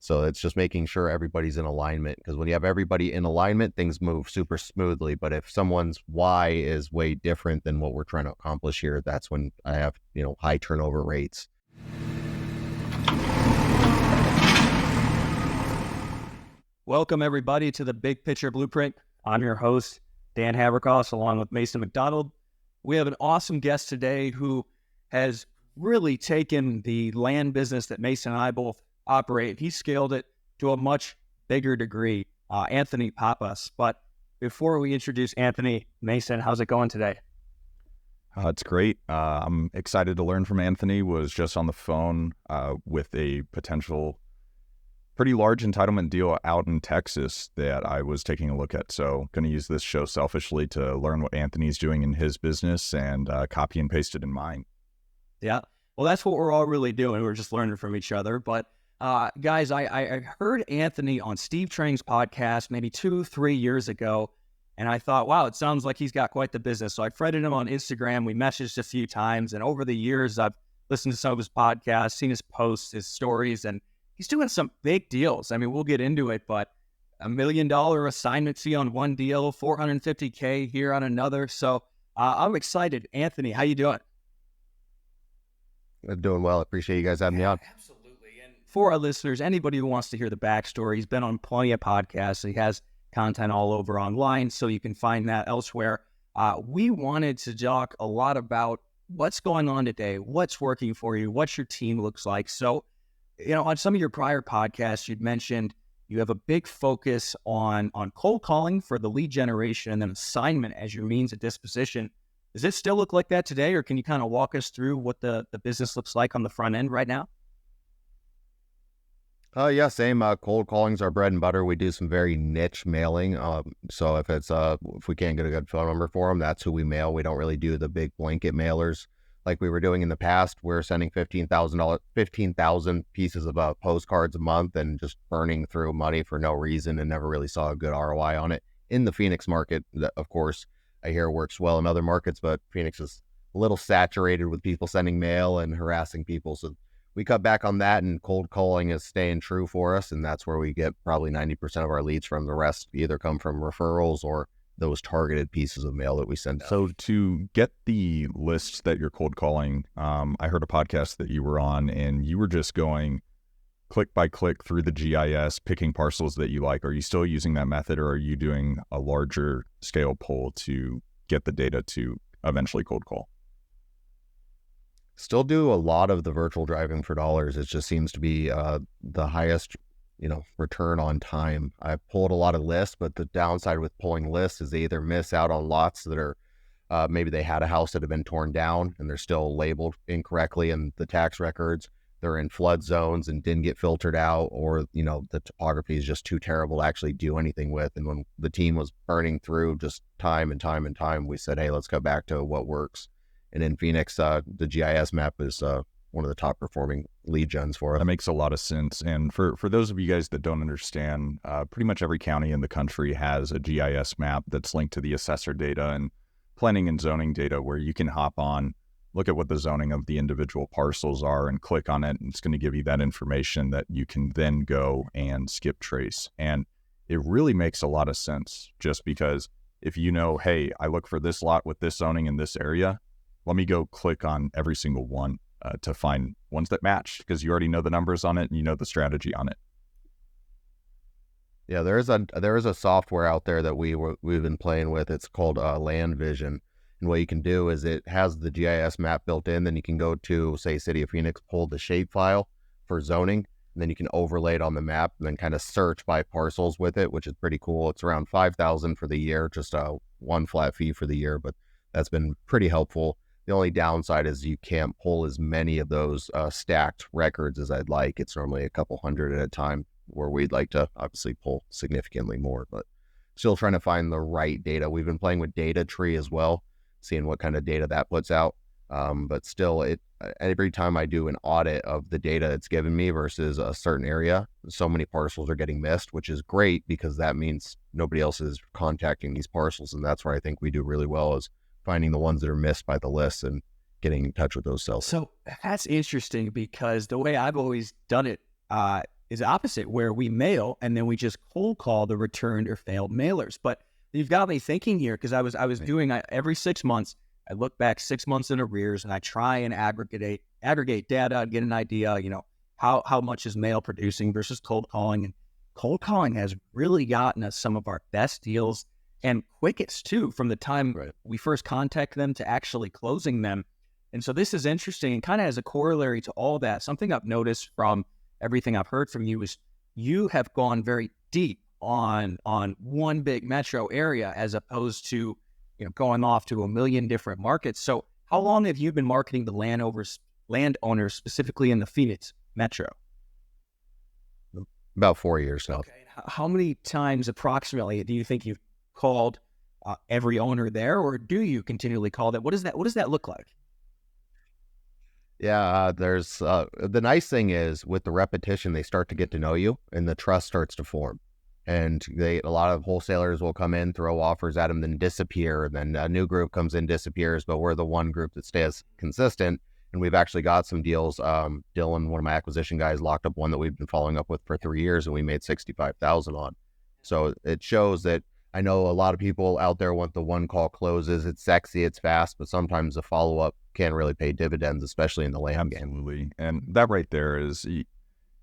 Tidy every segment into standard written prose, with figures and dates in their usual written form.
So it's just making sure everybody's in alignment, because when you have everybody in alignment, things move super smoothly. But if someone's why is way different than what we're trying to accomplish here, that's when I have, high turnover rates. Welcome, everybody, to the Big Picture Blueprint. I'm your host, Dan Haverkoss, along with Mason McDonald. We have an awesome guest today who has really taken the land business that Mason and I both operate. He scaled it to a much bigger degree, Anthony Pappas. But before we introduce Anthony, Mason, how's it going today? It's great. I'm excited to learn from Anthony. Was just on the phone with a potential pretty large entitlement deal out in Texas that I was taking a look at. So going to use this show selfishly to learn what Anthony's doing in his business and copy and paste it in mine. Yeah. Well, that's what we're all really doing. We're just learning from each other. But guys, I heard Anthony on Steve Trang's podcast maybe 2-3 years ago. And I thought, wow, it sounds like he's got quite the business. So I friended him on Instagram. We messaged a few times. And over the years, I've listened to some of his podcasts, seen his posts, his stories, and he's doing some big deals. I mean, we'll get into it, but $1 million assignment fee on one deal, $450K here on another. So I'm excited. Anthony, how you doing? I'm doing well. I appreciate you guys having me on. Absolutely. And for our listeners, anybody who wants to hear the backstory, he's been on plenty of podcasts. He has content all over online, so you can find that elsewhere. We wanted to talk a lot about what's going on today, what's working for you, what your team looks like. So, on some of your prior podcasts, you'd mentioned you have a big focus on cold calling for the lead generation and then assignment as your means of disposition. Does it still look like that today, or can you kind of walk us through what the business looks like on the front end right now? Yeah, same. Cold calling's our bread and butter. We do some very niche mailing. So if we can't get a good phone number for them, that's who we mail. We don't really do the big blanket mailers like we were doing in the past. We're sending 15,000 pieces of postcards a month and just burning through money for no reason, and never really saw a good ROI on it in the Phoenix market. That, of course, I hear works well in other markets, but Phoenix is a little saturated with people sending mail and harassing people. So we cut back on that, and cold calling is staying true for us. And that's where we get probably 90% of our leads from. The rest either come from referrals or those targeted pieces of mail that we send out. So to get the lists that you're cold calling, I heard a podcast that you were on, and you were just going click by click through the GIS, picking parcels that you like. Are you still using that method, or are you doing a larger scale pull to get the data to eventually cold call? Still do a lot of the virtual driving for dollars. It just seems to be the highest, return on time. I pulled a lot of lists, but the downside with pulling lists is they either miss out on lots that are maybe they had a house that had been torn down and they're still labeled incorrectly in the tax records. They're in flood zones and didn't get filtered out, or the topography is just too terrible to actually do anything with. And when the team was burning through just time and time and time, we said, hey, let's go back to what works. And in Phoenix, the GIS map is one of the top performing lead gens for us. That makes a lot of sense. And for those of you guys that don't understand, pretty much every county in the country has a GIS map that's linked to the assessor data and planning and zoning data, where you can hop on, look at what the zoning of the individual parcels are, and click on it. And it's going to give you that information that you can then go and skip trace. And it really makes a lot of sense, just because if hey, I look for this lot with this zoning in this area, let me go click on every single one to find ones that match, because you already know the numbers on it and you know the strategy on it. Yeah, there is a software out there that we've been playing with. It's called Land Vision. And what you can do is it has the GIS map built in. Then you can go to, say, City of Phoenix, pull the shapefile for zoning, and then you can overlay it on the map and then kind of search by parcels with it, which is pretty cool. It's around $5,000 for the year, just one flat fee for the year, but that's been pretty helpful. The only downside is you can't pull as many of those stacked records as I'd like. It's normally a couple hundred at a time, where we'd like to obviously pull significantly more, but still trying to find the right data. We've been playing with data tree as well, seeing what kind of data that puts out. But still, every time I do an audit of the data it's given me versus a certain area, so many parcels are getting missed, which is great, because that means nobody else is contacting these parcels. And that's where I think we do really well, is finding the ones that are missed by the list and getting in touch with those sellers. So that's interesting, because the way I've always done it, is opposite, where we mail and then we just cold call the returned or failed mailers. But you've got me thinking here, because I was doing every 6 months, I look back 6 months in arrears and I try and aggregate data, get an idea, how much is mail producing versus cold calling. And cold calling has really gotten us some of our best deals and quickest too, from the time we first contact them to actually closing them. And so this is interesting, and kind of as a corollary to all that, something I've noticed from everything I've heard from you is you have gone very deep on one big metro area, as opposed to going off to a million different markets. So how long have you been marketing the landowners specifically in the Phoenix metro? About 4 years now. Okay. How many times approximately do you think you've called every owner there, or do you continually call them? What does that look like? Yeah, there's the nice thing is with the repetition, they start to get to know you and the trust starts to form. And a lot of wholesalers will come in, throw offers at them, then disappear. And then a new group comes in, disappears, but we're the one group that stays consistent. And we've actually got some deals. Dylan, one of my acquisition guys, locked up one that we've been following up with for 3 years, and we made $65,000 on. So it shows that I know a lot of people out there want the one call closes. It's sexy, it's fast, but sometimes the follow up can really pay dividends, especially in the land game. Absolutely. And that right there is,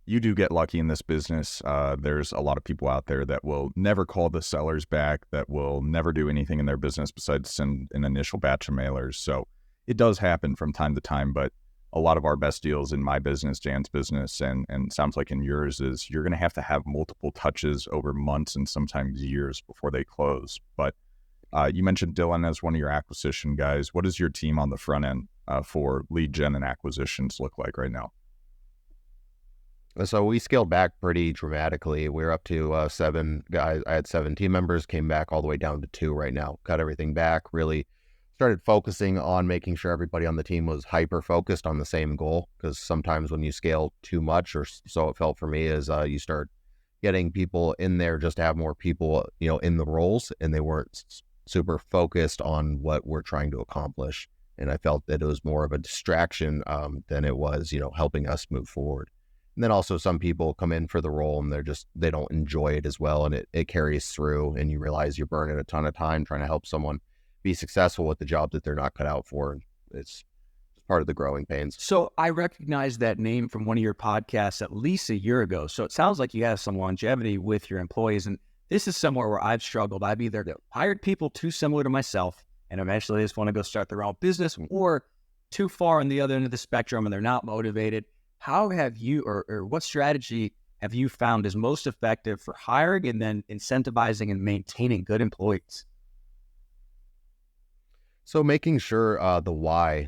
you do get lucky in this business. There's a lot of people out there that will never call the sellers back, that will never do anything in their business besides send an initial batch of mailers. So it does happen from time to time, but a lot of our best deals in my business, Jan's business, and sounds like in yours, is you're going to have multiple touches over months and sometimes years before they close. But you mentioned Dylan as one of your acquisition guys. What does your team on the front end for lead gen and acquisitions look like right now? So we scaled back pretty dramatically. We're up to 7 guys. I had 7 team members, came back all the way down to 2 right now. Cut everything back, really started focusing on making sure everybody on the team was hyper focused on the same goal. Because sometimes when you scale too much, or so it felt for me, is you start getting people in there just to have more people, in the roles, and they weren't super focused on what we're trying to accomplish. And I felt that it was more of a distraction than it was, helping us move forward. And then also some people come in for the role and they don't enjoy it as well. And it carries through, and you realize you're burning a ton of time trying to help someone be successful with the job that they're not cut out for. It's part of the growing pains. So I recognized that name from one of your podcasts at least a year ago. So it sounds like you have some longevity with your employees. And this is somewhere where I've struggled. I've either hired people too similar to myself and eventually they just want to go start their own business, or too far on the other end of the spectrum and they're not motivated. How have you, or what strategy have you found is most effective for hiring and then incentivizing and maintaining good employees? So making sure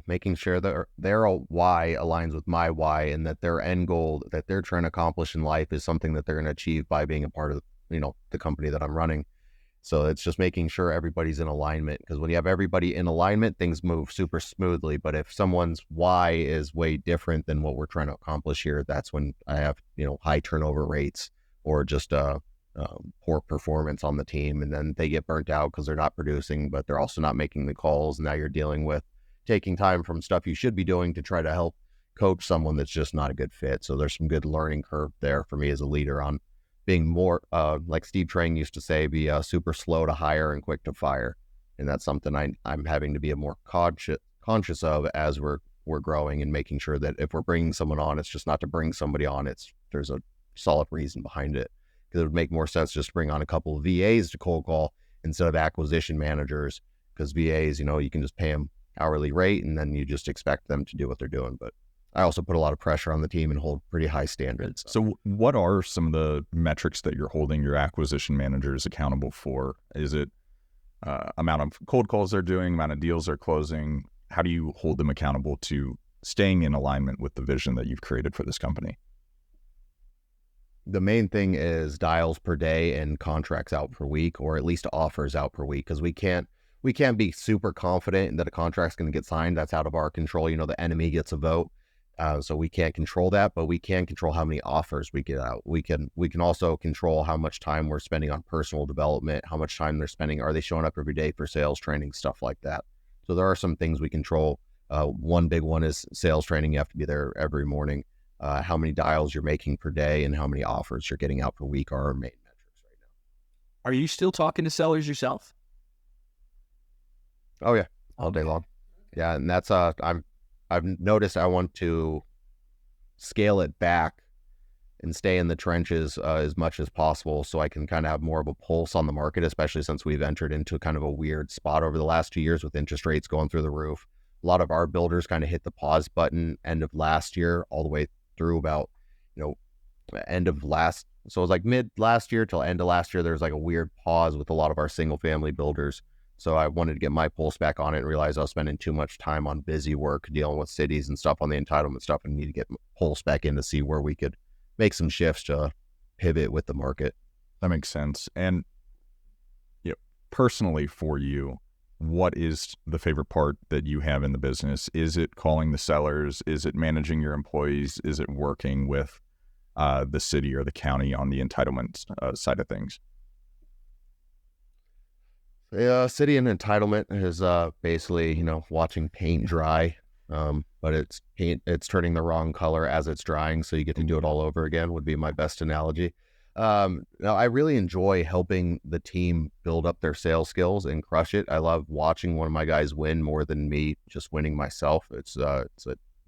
making sure that their why aligns with my why, and that their end goal that they're trying to accomplish in life is something that they're going to achieve by being a part of, the company that I'm running. So it's just making sure everybody's in alignment, because when you have everybody in alignment, things move super smoothly. But if someone's why is way different than what we're trying to accomplish here, that's when I have, high turnover rates, or just poor performance on the team. And then they get burnt out because they're not producing, but they're also not making the calls. Now you're dealing with taking time from stuff you should be doing to try to help coach someone that's just not a good fit. So there's some good learning curve there for me as a leader on being more, like Steve Trang used to say, be super slow to hire and quick to fire. And that's something I'm having to be a more conscious of as we're growing, and making sure that if we're bringing someone on, it's just not to bring somebody on. There's a solid reason behind it. Because it would make more sense just to bring on a couple of VAs to cold call instead of acquisition managers. Because VAs, you can just pay them hourly rate and then you just expect them to do what they're doing. But I also put a lot of pressure on the team and hold pretty high standards. So what are some of the metrics that you're holding your acquisition managers accountable for? Is it amount of cold calls they're doing, amount of deals they're closing? How do you hold them accountable to staying in alignment with the vision that you've created for this company? The main thing is dials per day and contracts out per week, or at least offers out per week, because we can't be super confident that a contract's going to get signed. That's out of our control. The enemy gets a vote. So we can't control that, but we can control how many offers we get out. We can also control how much time we're spending on personal development, how much time they're spending. Are they showing up every day for sales training, stuff like that? So there are some things we control. One big one is sales training. You have to be there every morning. how many dials you're making per day and how many offers you're getting out per week are our main metrics right now. Are you still talking to sellers yourself? Oh yeah, all day long. Yeah, and that's I've noticed I want to scale it back and stay in the trenches as much as possible so I can kind of have more of a pulse on the market, especially since we've entered into kind of a weird spot over the last 2 years with interest rates going through the roof. A lot of our builders kind of hit the pause button end of last year all the way through about, end of last. So it was like mid last year till end of last year, there was like a weird pause with a lot of our single family builders. So I wanted to get my pulse back on it and realize I was spending too much time on busy work, dealing with cities and stuff on the entitlement stuff, and need to get pulse back in to see where we could make some shifts to pivot with the market. That makes sense. And personally for you, what is the favorite part that you have in the business? Is it calling the sellers? Is it managing your employees? Is it working with the city or the county on the entitlement side of things? City and entitlement is basically, watching paint dry, but it's turning the wrong color as it's drying, so you get to do it all over again would be my best analogy. Now I really enjoy helping the team build up their sales skills and crush it. I love watching one of my guys win more than me just winning myself. It's a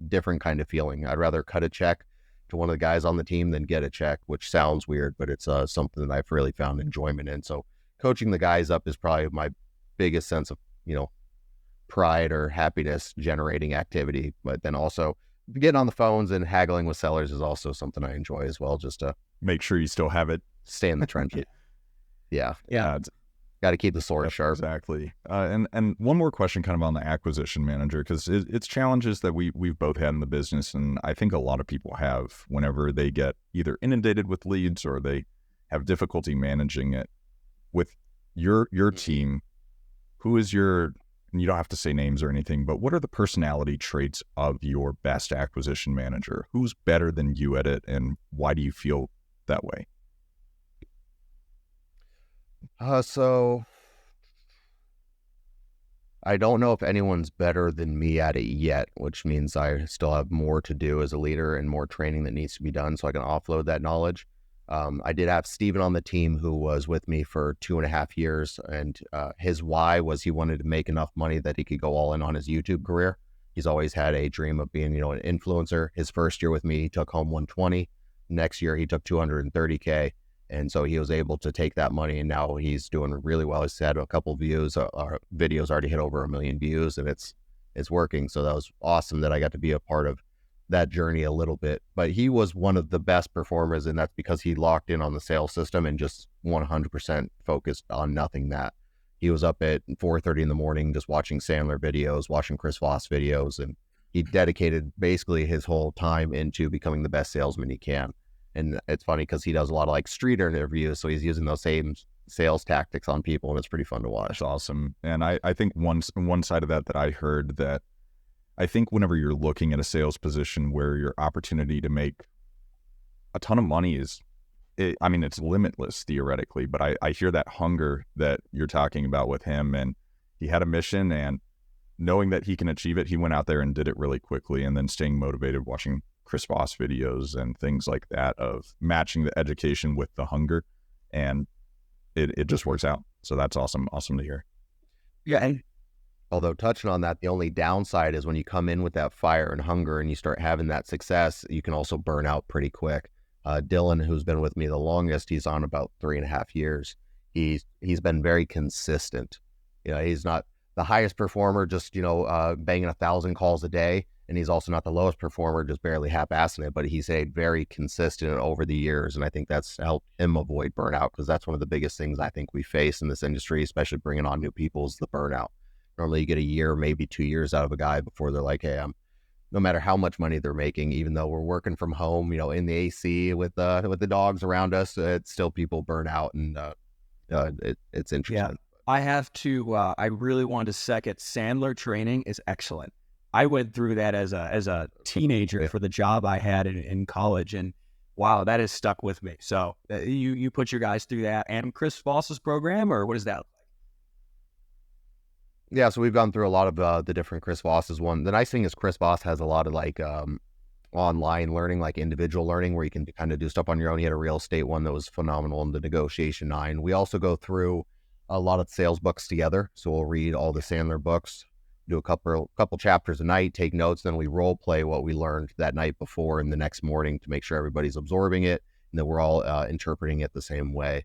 different kind of feeling. I'd rather cut a check to one of the guys on the team than get a check, which sounds weird, but it's something that I've really found enjoyment in. So coaching the guys up is probably my biggest sense of, pride or happiness generating activity. But then also getting on the phones and haggling with sellers is also something I enjoy as well, just to make sure you still have it. Stay in the trenches. Yeah. Got to keep the sword sharp. Exactly. And one more question kind of on the acquisition manager, because it's challenges that we've both had in the business. And I think a lot of people have whenever they get either inundated with leads or they have difficulty managing it. With your team, who is and you don't have to say names or anything, but what are the personality traits of your best acquisition manager? Who's better than you at it, and why do you feel that way? So I don't know if anyone's better than me at it yet, which means I still have more to do as a leader and more training that needs to be done so I can offload that knowledge. I did have Steven on the team who was with me for 2.5 years, and his why was he wanted to make enough money that he could go all in on his YouTube career. He's always had a dream of being, an influencer. His first year with me, he took home 120. Next year, he took 230K. And so he was able to take that money, and now he's doing really well. He's had a couple views. Our videos already hit over 1 million views, and it's working. So that was awesome that I got to be a part of that journey a little bit. But he was one of the best performers, and that's because he locked in on the sales system and just 100% focused on nothing that. He was up at 4:30 in the morning just watching Sandler videos, watching Chris Voss videos, and he dedicated basically his whole time into becoming the best salesman he can. And it's funny because he does a lot of street interviews, so he's using those same sales tactics on people, and it's pretty fun to watch. That's awesome. And I think one side of that I heard that I think whenever you're looking at a sales position where your opportunity to make a ton of money it's limitless theoretically, but I hear that hunger that you're talking about with him, and he had a mission, and knowing that he can achieve it, he went out there and did it really quickly, and then staying motivated, watching Chris Voss videos and things like that, of matching the education with the hunger, and it just works out. So that's awesome to hear. Yeah. And although touching on that, the only downside is when you come in with that fire and hunger and you start having that success, you can also burn out pretty quick. Dylan, who's been with me the longest, he's on about 3.5 years. He's been very consistent. He's not the highest performer, just, banging 1,000 calls a day. And he's also not the lowest performer, just barely half-assing it, but he's stayed very consistent over the years. And I think that's helped him avoid burnout, because that's one of the biggest things I think we face in this industry, especially bringing on new people, is the burnout. Normally you get a year, maybe 2 years out of a guy before they're like, hey, no matter how much money they're making, even though we're working from home, in the AC with the dogs around us, it's still people burn out, and it's interesting. Yeah, I have to. I really want to second. Sandler training is excellent. I went through that as a teenager for the job I had in college, and wow, that has stuck with me. So you put your guys through that, and Chris Voss's program, or what is that? Yeah, so we've gone through a lot of the different Chris Voss's one. The nice thing is Chris Voss has a lot of online learning, like individual learning, where you can kind of do stuff on your own. He had a real estate one that was phenomenal in the negotiation 9. We also go through a lot of sales books together. So we'll read all the Sandler books, do a couple chapters a night, take notes, then we role play what we learned that night before and the next morning to make sure everybody's absorbing it and that we're all interpreting it the same way.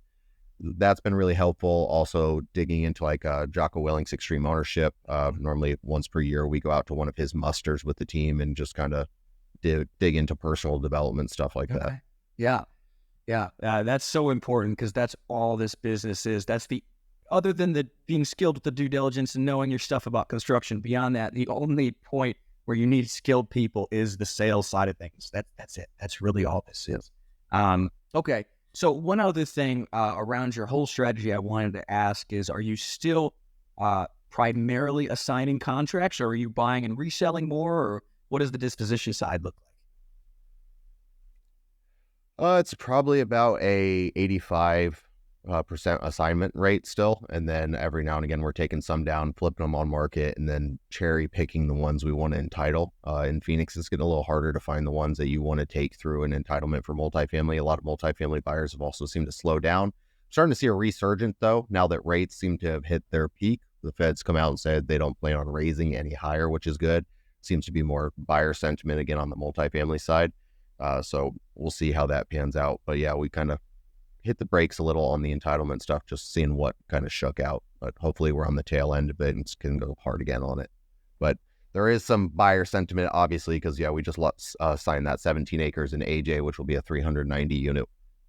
That's been really helpful. Also digging into like Jocko Willink's Extreme Ownership. Normally once per year, we go out to one of his musters with the team and just kind of dig into personal development, stuff like that. Yeah. That's so important because that's all this business is. That's other than the being skilled with the due diligence and knowing your stuff about construction, beyond that, the only point where you need skilled people is the sales side of things. That's it. That's really all this is. Okay. So one other thing around your whole strategy I wanted to ask is, are you still primarily assigning contracts, or are you buying and reselling more, or what does the disposition side look like? It's probably about a 85% assignment rate still. And then every now and again, we're taking some down, flipping them on market, and then cherry picking the ones we want to entitle. In Phoenix, it's getting a little harder to find the ones that you want to take through an entitlement for multifamily. A lot of multifamily buyers have also seemed to slow down. Starting to see a resurgence though, now that rates seem to have hit their peak. The Fed's come out and said they don't plan on raising any higher, which is good. Seems to be more buyer sentiment again on the multifamily side. So we'll see how that pans out. But yeah, we kind of hit the brakes a little on the entitlement stuff, just seeing what kind of shook out. But hopefully we're on the tail end of it and can go hard again on it. But there is some buyer sentiment, obviously, because we just signed that 17 acres in AJ, which will be a 390 unit.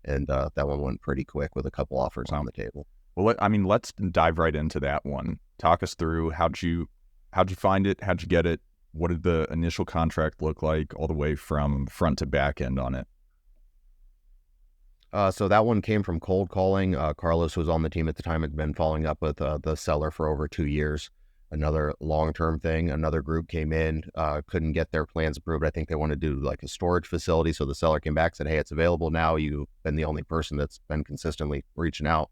And that one went pretty quick with a couple offers on the table. Well, let's dive right into that one. Talk us through how'd you find it? How'd you get it? What did the initial contract look like all the way from front to back end on it? So that one came from cold calling. Carlos, who was on the team at the time, had been following up with the seller for over 2 years. Another long-term thing. Another group came in, couldn't get their plans approved. I think they wanted to do like a storage facility. So the seller came back, said, hey, it's available now. You've been the only person that's been consistently reaching out.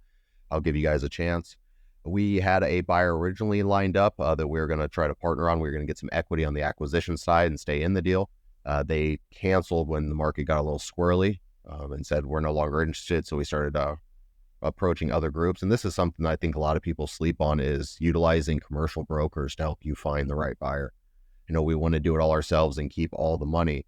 I'll give you guys a chance. We had a buyer originally lined up that we were going to try to partner on. We were going to get some equity on the acquisition side and stay in the deal. They canceled when the market got a little squirrely. And said, we're no longer interested. So we started approaching other groups. And this is something I think a lot of people sleep on, is utilizing commercial brokers to help you find the right buyer. We want to do it all ourselves and keep all the money,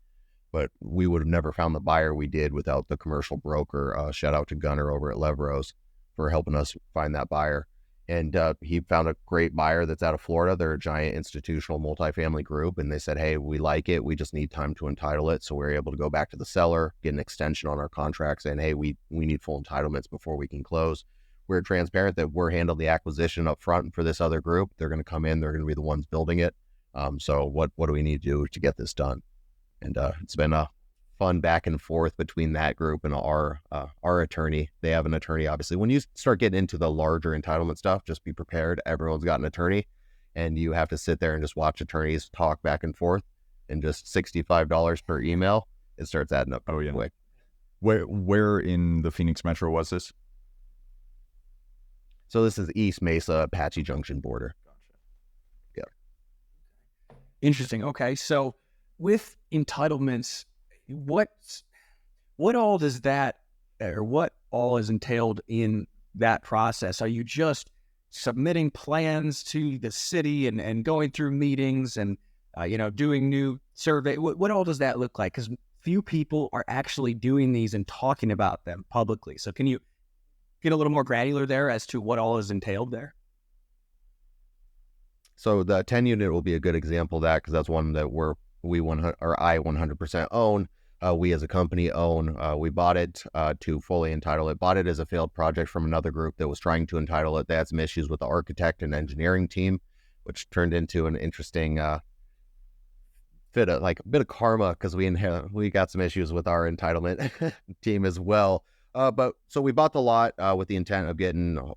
but we would have never found the buyer we did without the commercial broker. Shout out to Gunner over at Levros for helping us find that buyer. And he found a great buyer that's out of Florida. They're a giant institutional multifamily group. And they said, hey, we like it. We just need time to entitle it. So we were able to go back to the seller, get an extension on our contract saying, hey, we need full entitlements before we can close. We're transparent that we're handling the acquisition up front for this other group. They're going to come in. They're going to be the ones building it. So what do we need to do to get this done? And it's been a fun back and forth between that group and our attorney. They have an attorney, obviously. When you start getting into the larger entitlement stuff, just be prepared. Everyone's got an attorney, and you have to sit there and just watch attorneys talk back and forth, and just $65 per email. It starts adding up quick. Where in the Phoenix Metro was this? So this is East Mesa, Apache Junction border. Gotcha. Yeah. Interesting. Okay. So with entitlements, what all does that, or what all is entailed in that process? Are you just submitting plans to the city and going through meetings and doing new survey? What all does that look like? Because few people are actually doing these and talking about them publicly. So can you get a little more granular there as to what all is entailed there? So the 10 unit will be a good example of that, because that's one that I 100% own. We as a company own. We bought it to fully entitle it. Bought it as a failed project from another group that was trying to entitle it. They had some issues with the architect and engineering team, which turned into an interesting a bit of karma, because we got some issues with our entitlement team as well. But so we bought the lot with the intent of getting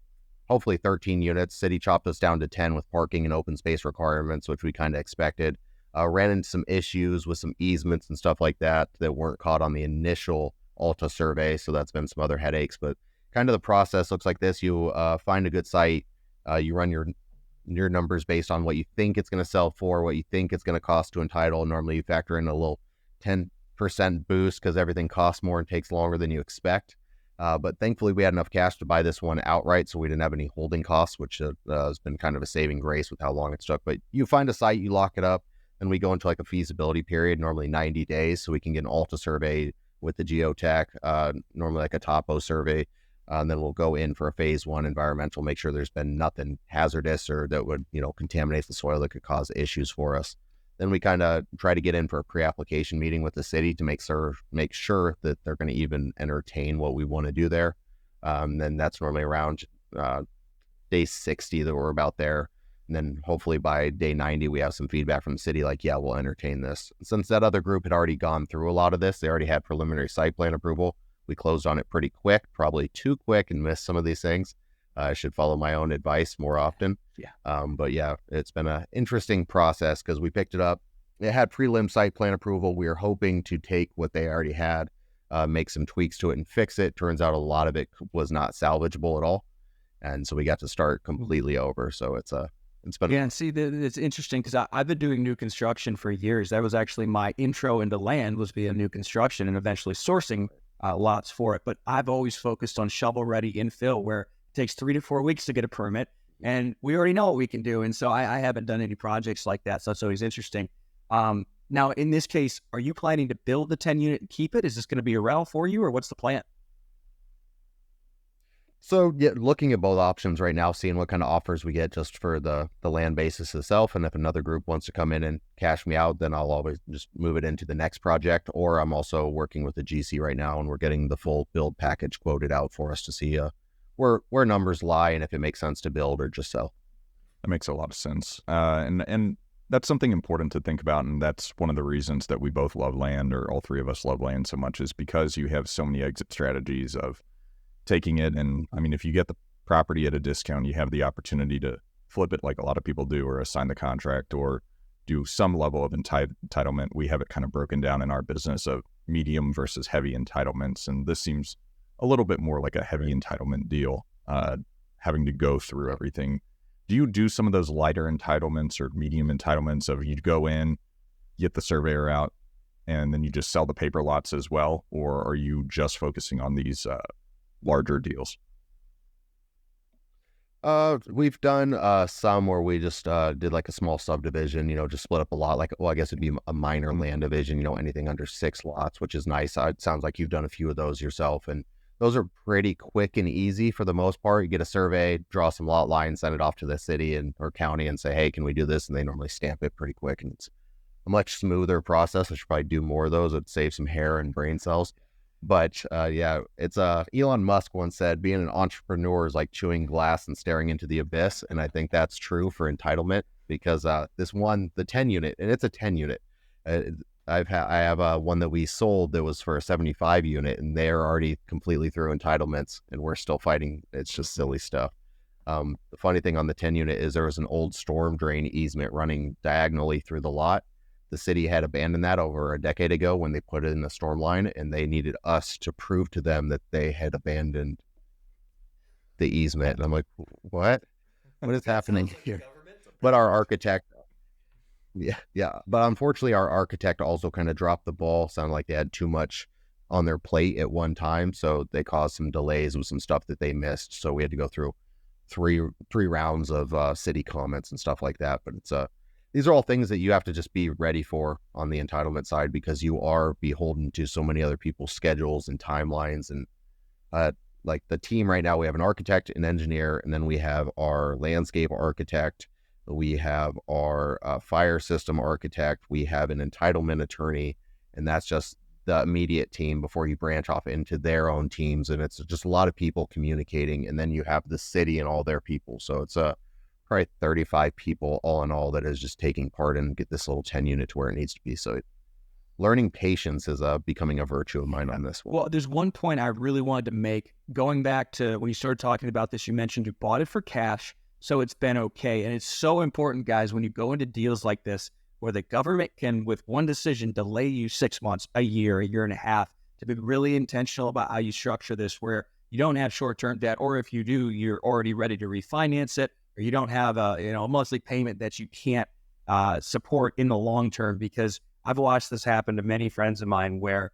hopefully 13 units. City chopped us down to 10 with parking and open space requirements, which we kind of expected. Ran into some issues with some easements and stuff like that weren't caught on the initial Alta survey. So that's been some other headaches, but kind of the process looks like this. You find a good site. You run your numbers based on what you think it's going to sell for, what you think it's going to cost to entitle. Normally you factor in a little 10% boost because everything costs more and takes longer than you expect. But thankfully, we had enough cash to buy this one outright, so we didn't have any holding costs, which has been kind of a saving grace with how long it took. But you find a site, you lock it up, and we go into like a feasibility period, normally 90 days, so we can get an Alta survey with the geotech, normally like a topo survey. And then we'll go in for a phase 1 environmental, make sure there's been nothing hazardous or that would, contaminate the soil that could cause issues for us. Then we kind of try to get in for a pre-application meeting with the city to make sure that they're going to even entertain what we want to do there. Then that's normally around day 60 that we're about there. And then hopefully by day 90, we have some feedback from the city like, yeah, we'll entertain this. Since that other group had already gone through a lot of this, they already had preliminary site plan approval. We closed on it pretty quick, probably too quick, and missed some of these things. I should follow my own advice more often. Yeah. But yeah, it's been an interesting process because we picked it up. It had prelim site plan approval. We were hoping to take what they already had, make some tweaks to it and fix it. Turns out a lot of it was not salvageable at all. And so we got to start completely over. So it's been... Yeah, and see, it's interesting because I've been doing new construction for years. That was actually my intro into land, was via new construction and eventually sourcing lots for it. But I've always focused on shovel-ready infill, where it takes 3 to 4 weeks to get a permit, and we already know what we can do. And so I haven't done any projects like that, so that's always interesting. Now, in this case, are you planning to build the 10-unit and keep it? Is this going to be a rental for you, or what's the plan? So yeah, looking at both options right now, seeing what kind of offers we get just for the land basis itself. And if another group wants to come in and cash me out, then I'll always just move it into the next project. Or I'm also working with the GC right now, and we're getting the full build package quoted out for us to see where numbers lie and if it makes sense to build or just sell. That makes a lot of sense. And that's something important to think about. And that's one of the reasons that we both love land, or all three of us love land so much, is because you have so many exit strategies of taking it. And I mean, if you get the property at a discount, you have the opportunity to flip it like a lot of people do, or assign the contract, or do some level of entitlement. We have it kind of broken down in our business of medium versus heavy entitlements. And this seems a little bit more like a heavy entitlement deal, having to go through everything. Do you do some of those lighter entitlements or medium entitlements of you go in, get the surveyor out, and then you just sell the paper lots as well? Or are you just focusing on these larger deals? We've done some where we just did like a small subdivision, just split up a lot. Like, well, I guess it'd be a minor land division, anything under 6 lots, which is nice. It sounds like you've done a few of those yourself, and those are pretty quick and easy for the most part. You get a survey, draw some lot lines, send it off to the city or county and say, hey, can we do this? And they normally stamp it pretty quick, and it's a much smoother process. I should probably do more of those. It'd save some hair and brain cells. But yeah, it's Elon Musk once said, being an entrepreneur is like chewing glass and staring into the abyss. And I think that's true for entitlement, because this one, the 10 unit, and it's a 10 unit. I have one that we sold that was for a 75 unit, and they're already completely through entitlements, and we're still fighting. It's just silly stuff. The funny thing on the 10 unit is there was an old storm drain easement running diagonally through the lot. The city had abandoned that over a decade ago when they put it in the storm line, and they needed us to prove to them that they had abandoned the easement. And I'm like, what is happening here? But our architect, yeah. But unfortunately, our architect also kind of dropped the ball. Sounded like they had too much on their plate at one time, so they caused some delays with some stuff that they missed. So we had to go through three rounds of city comments and stuff like that. But it's these are all things that you have to just be ready for on the entitlement side, because you are beholden to so many other people's schedules and timelines. And like the team right now, we have an architect, an engineer, and then we have our landscape architect. We have our fire system architect. We have an entitlement attorney, and that's just the immediate team before you branch off into their own teams. And it's just a lot of people communicating. And then you have the city and all their people. So it's probably 35 people all in all that is just taking part and get this little 10 unit to where it needs to be. So learning patience is becoming a virtue of mine on this one. Well, there's one point I really wanted to make. Going back to when you started talking about this, you mentioned you bought it for cash, so it's been okay. And it's so important, guys, when you go into deals like this, where the government can, with one decision, delay you 6 months, a year and a half, to be really intentional about how you structure this, where you don't have short-term debt, or if you do, you're already ready to refinance it, or you don't have a monthly payment that you can't support in the long term. Because I've watched this happen to many friends of mine where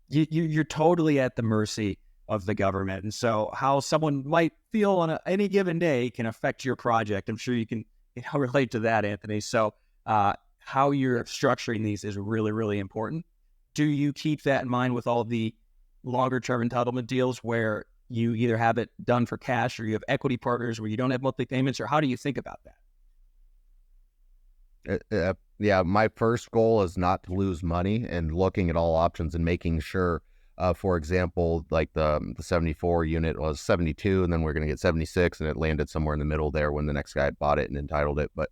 you're totally at the mercy of the government. And so how someone might feel on any given day can affect your project. I'm sure you can relate to that, Anthony. So how you're structuring these is really, really important. Do you keep that in mind with all the longer term entitlement deals where you either have it done for cash or you have equity partners where you don't have monthly payments, or how do you think about that? Yeah, my first goal is not to lose money, and looking at all options and making sure, for example, like the 74 unit was 72, and then we're going to get 76, and it landed somewhere in the middle there when the next guy bought it and entitled it. But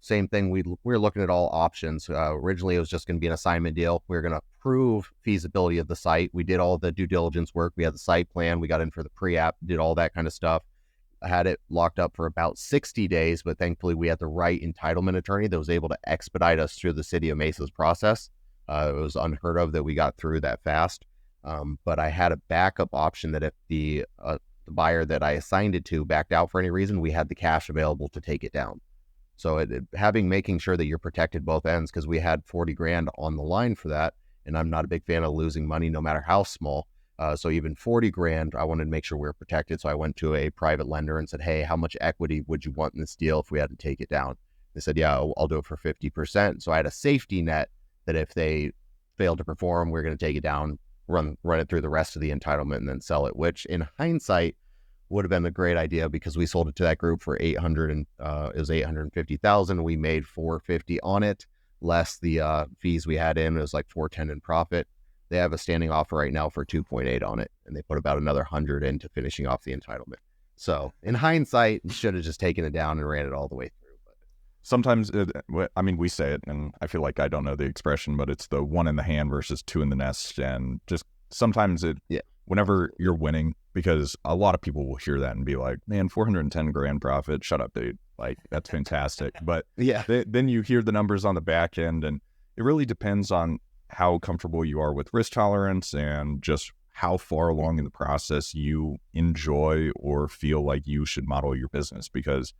same thing, we're looking at all options. Originally, it was just going to be an assignment deal. We were going to prove feasibility of the site. We did all the due diligence work. We had the site plan. We got in for the pre-app, did all that kind of stuff. I had it locked up for about 60 days, but thankfully we had the right entitlement attorney that was able to expedite us through the city of Mesa's process. It was unheard of that we got through that fast. But I had a backup option that if the buyer that I assigned it to backed out for any reason, we had the cash available to take it down. So making sure that you're protected both ends, because we had 40 grand on the line for that. And I'm not a big fan of losing money, no matter how small. So even 40 grand, I wanted to make sure we were protected. So I went to a private lender and said, hey, how much equity would you want in this deal if we had to take it down? They said, yeah, I'll do it for 50%. So I had a safety net that if they failed to perform, we're going to take it down, run it through the rest of the entitlement and then sell it, which in hindsight would have been a great idea because we sold it to that group for 800 and it was 850,000. We made 450 on it, less the fees we had in. It was like 410 in profit. They have a standing offer right now for 2.8 on it, and they put about another 100 into finishing off the entitlement. So in hindsight, you should have just taken it down and ran it all the way through. But sometimes, we say it, and I feel like I don't know the expression, but it's the one in the hand versus two in the nest. And just sometimes whenever you're winning, because a lot of people will hear that and be like, man, 410 grand profit, shut up, dude. Like, that's fantastic. But then you hear the numbers on the back end, and it really depends on how comfortable you are with risk tolerance and just how far along in the process you enjoy or feel like you should model your business. Because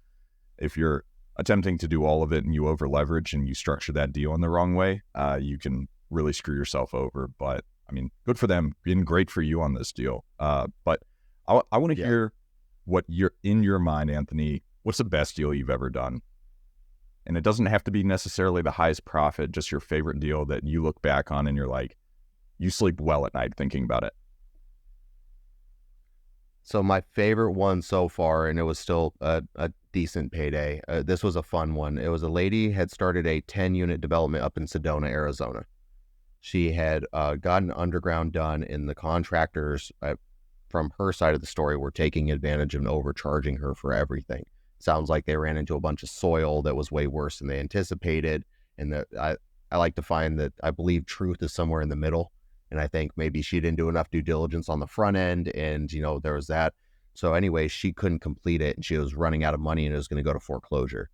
if you're attempting to do all of it and you over leverage and you structure that deal in the wrong way, you can really screw yourself over. But I mean, good for them, being great for you on this deal. But I want to hear what you're in your mind, Anthony. What's the best deal you've ever done? And it doesn't have to be necessarily the highest profit, just your favorite deal that you look back on and you're like, you sleep well at night thinking about it. So my favorite one so far, and it was still a decent payday. This was a fun one. It was a lady had started a 10-unit development up in Sedona, Arizona. She had gotten underground done, and the contractors from her side of the story were taking advantage and overcharging her for everything. Sounds like they ran into a bunch of soil that was way worse than they anticipated. And that I like to find that I believe truth is somewhere in the middle. And I think maybe she didn't do enough due diligence on the front end. And, there was that. So anyway, she couldn't complete it, and she was running out of money, and it was going to go to foreclosure.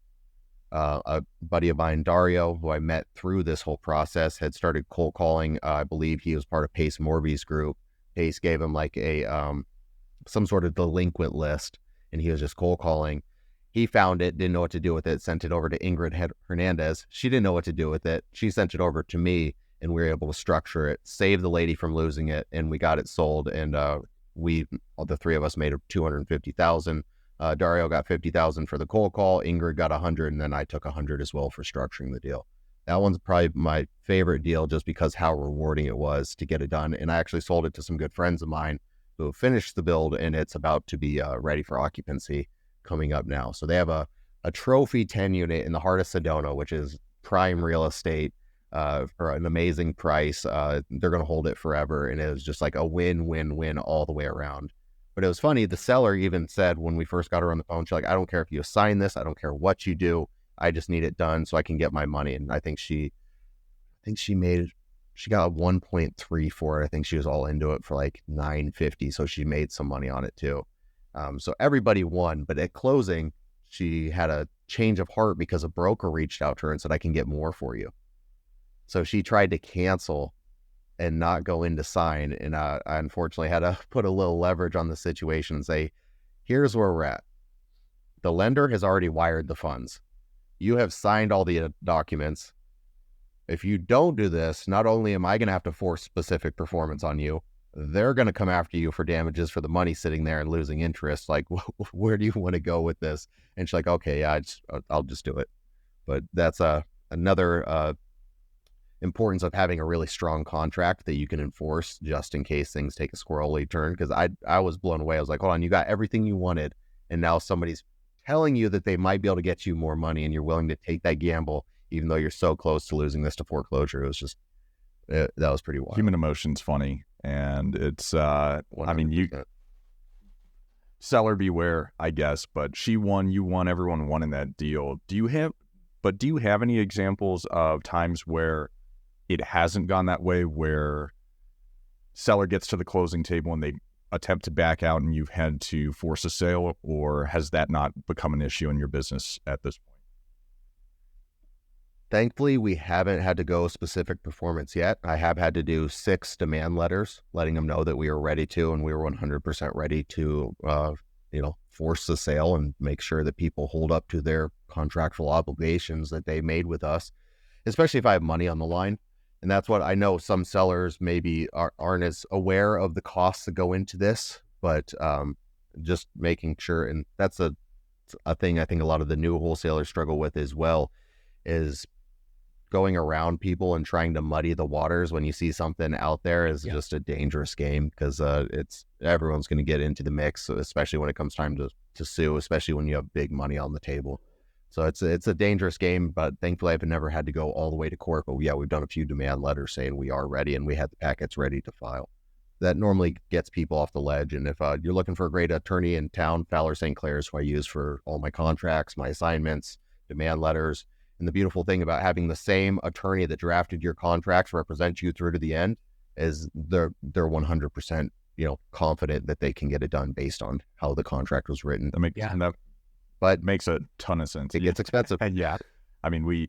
A buddy of mine, Dario, who I met through this whole process, had started cold calling. I believe he was part of Pace Morby's group. Pace gave him like some sort of delinquent list, and he was just cold calling. He found it, didn't know what to do with it, sent it over to Ingrid Hernandez. She didn't know what to do with it. She sent it over to me, and we were able to structure it, save the lady from losing it, and we got it sold. And the three of us made $250,000. Dario got $50,000 for the cold call. Ingrid got $100,000, and then I took $100,000 as well for structuring the deal. That one's probably my favorite deal, just because how rewarding it was to get it done. And I actually sold it to some good friends of mine who finished the build, and it's about to be ready for occupancy coming up now. So they have a trophy 10 unit in the heart of Sedona, which is prime real estate for an amazing price. They're going to hold it forever. And it was just like a win-win-win all the way around. But it was funny. The seller even said when we first got her on the phone, she's like, I don't care if you assign this. I don't care what you do. I just need it done so I can get my money. And I think she got 1.3 for it. I think she was all into it for like $950. So she made some money on it too. So everybody won, but at closing, she had a change of heart because a broker reached out to her and said, I can get more for you. So she tried to cancel and not go in to sign. And I unfortunately had to put a little leverage on the situation and say, here's where we're at. The lender has already wired the funds. You have signed all the documents. if you don't do this, not only am I going to have to force specific performance on you, they're going to come after you for damages for the money sitting there and losing interest. Like, where do you want to go with this? And she's like, okay, yeah, I'll just do it. But that's another importance of having a really strong contract that you can enforce just in case things take a squirrely turn. Because I was blown away. I was like, hold on, you got everything you wanted, and now somebody's telling you that they might be able to get you more money, and you're willing to take that gamble, even though you're so close to losing this to foreclosure. It was just, that was pretty wild. Human emotion's funny. And it's, 100%. I mean, seller beware, I guess, but she won, you won, everyone won in that deal. Do you have any examples of times where it hasn't gone that way, where seller gets to the closing table and they attempt to back out and you've had to force a sale, or has that not become an issue in your business at this point? Thankfully, we haven't had to go specific performance yet. I have had to do 6 demand letters, letting them know that we were ready to, and we were 100% ready to, force the sale and make sure that people hold up to their contractual obligations that they made with us, especially if I have money on the line. And that's what I know some sellers maybe aren't as aware of the costs that go into this, but just making sure, and that's a thing I think a lot of the new wholesalers struggle with as well, is going around people and trying to muddy the waters when you see something out there is just a dangerous game, because everyone's going to get into the mix, especially when it comes time to sue, especially when you have big money on the table. So it's a dangerous game, but thankfully I've never had to go all the way to court. But yeah, we've done a few demand letters saying we are ready, and we had the packets ready to file. That normally gets people off the ledge. And if you're looking for a great attorney in town, Fowler St. Clair's who I use for all my contracts, my assignments, demand letters. And the beautiful thing about having the same attorney that drafted your contracts represent you through to the end is they're 100% confident that they can get it done based on how the contract was written. But makes a ton of sense. It gets expensive. Yeah. I mean,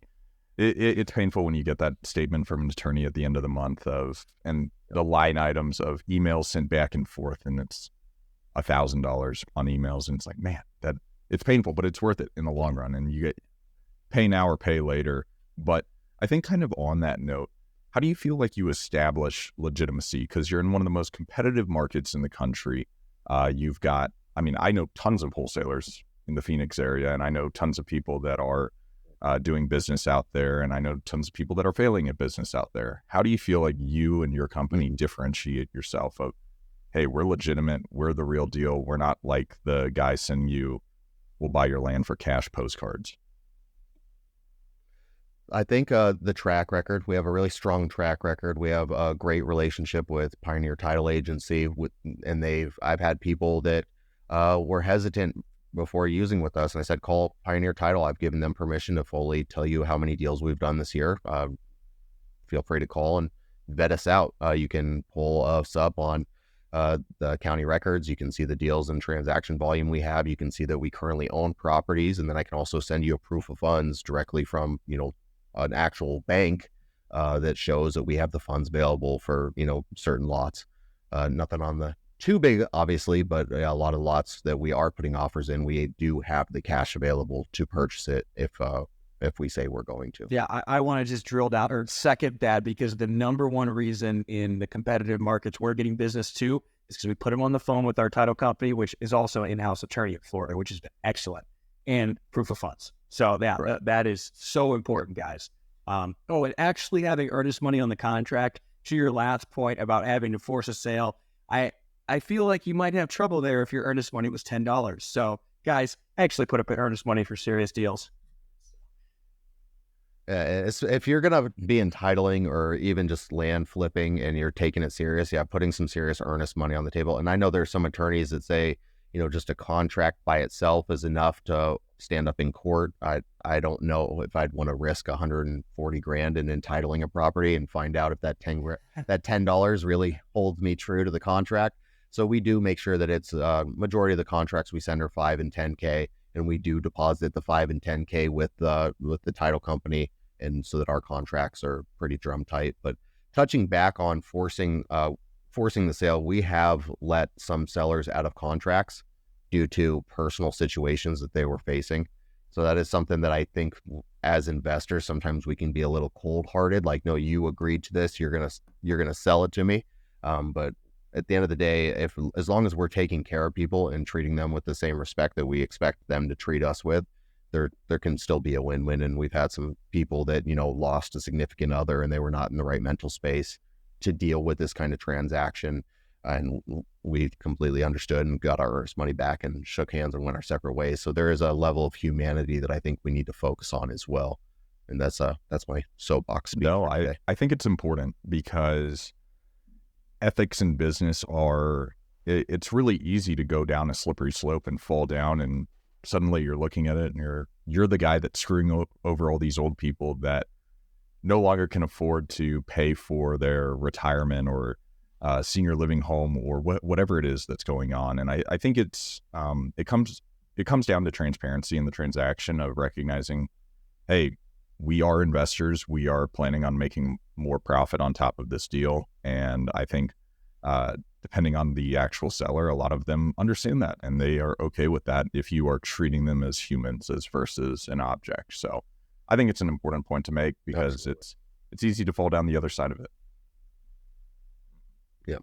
it's painful when you get that statement from an attorney at the end of the month the line items of emails sent back and forth, and it's $1,000 on emails. And it's like, man, that it's painful, but it's worth it in the long run. And you get pay now or pay later. But I think kind of on that note, how do you feel like you establish legitimacy? Because you're in one of the most competitive markets in the country. I know tons of wholesalers in the Phoenix area, and I know tons of people that are doing business out there, and I know tons of people that are failing at business out there. How do you feel like you and your company differentiate yourself of, hey, we're legitimate, we're the real deal, we're not like the guy sending you, we'll buy your land for cash postcards? I think the track record, we have a really strong track record. We have a great relationship with Pioneer Title Agency, and I've had people that were hesitant before using with us, and I said, call Pioneer Title. I've given them permission to fully tell you how many deals we've done this year. Feel free to call and vet us out. You can pull us up on the county records. You can see the deals and transaction volume we have. You can see that we currently own properties, and then I can also send you a proof of funds directly from an actual bank that shows that we have the funds available for certain lots. Nothing on the too big, obviously, but a lot of lots that we are putting offers in, we do have the cash available to purchase it if we say we're going to. Yeah, I want to just drill down or second that, because the number one reason in the competitive markets we're getting business too is because we put them on the phone with our title company, which is also an in-house attorney in Florida, which has been excellent, and proof of funds. So that is so important, guys. And actually having earnest money on the contract, to your last point about having to force a sale, I feel like you might have trouble there if your earnest money was $10. So guys, actually put up an earnest money for serious deals. If you're going to be entitling or even just land flipping and you're taking it serious, putting some serious earnest money on the table. And I know there's some attorneys that say, just a contract by itself is enough to stand up in court. I don't know if I'd want to risk $140,000 in entitling a property and find out if that $10 really holds me true to the contract. So we do make sure that it's majority of the contracts we send are $5,000 and $10,000, and we do deposit the $5,000 and $10,000 with the title company, and so that our contracts are pretty drum tight. But touching back on forcing the sale, we have let some sellers out of contracts due to personal situations that they were facing. So that is something that I think as investors, sometimes we can be a little cold hearted. Like, no, you agreed to this, you're gonna sell it to me. But at the end of the day, as long as we're taking care of people and treating them with the same respect that we expect them to treat us with, there can still be a win-win. And we've had some people that, lost a significant other and they were not in the right mental space to deal with this kind of transaction. And we completely understood and got our earnest money back and shook hands and went our separate ways. So there is a level of humanity that I think we need to focus on as well. And that's my soapbox speech. No, I think it's important because ethics in business it's really easy to go down a slippery slope and fall down, and suddenly you're looking at it and you're the guy that's screwing over all these old people that no longer can afford to pay for their retirement or senior living home or whatever it is that's going on. And I think it comes down to transparency in the transaction of recognizing, hey, we are investors. We are planning on making more profit on top of this deal. And I think depending on the actual seller, a lot of them understand that and they are okay with that if you are treating them as humans as versus an object. So I think it's an important point to make because Absolutely. it's easy to fall down the other side of it. Yeah.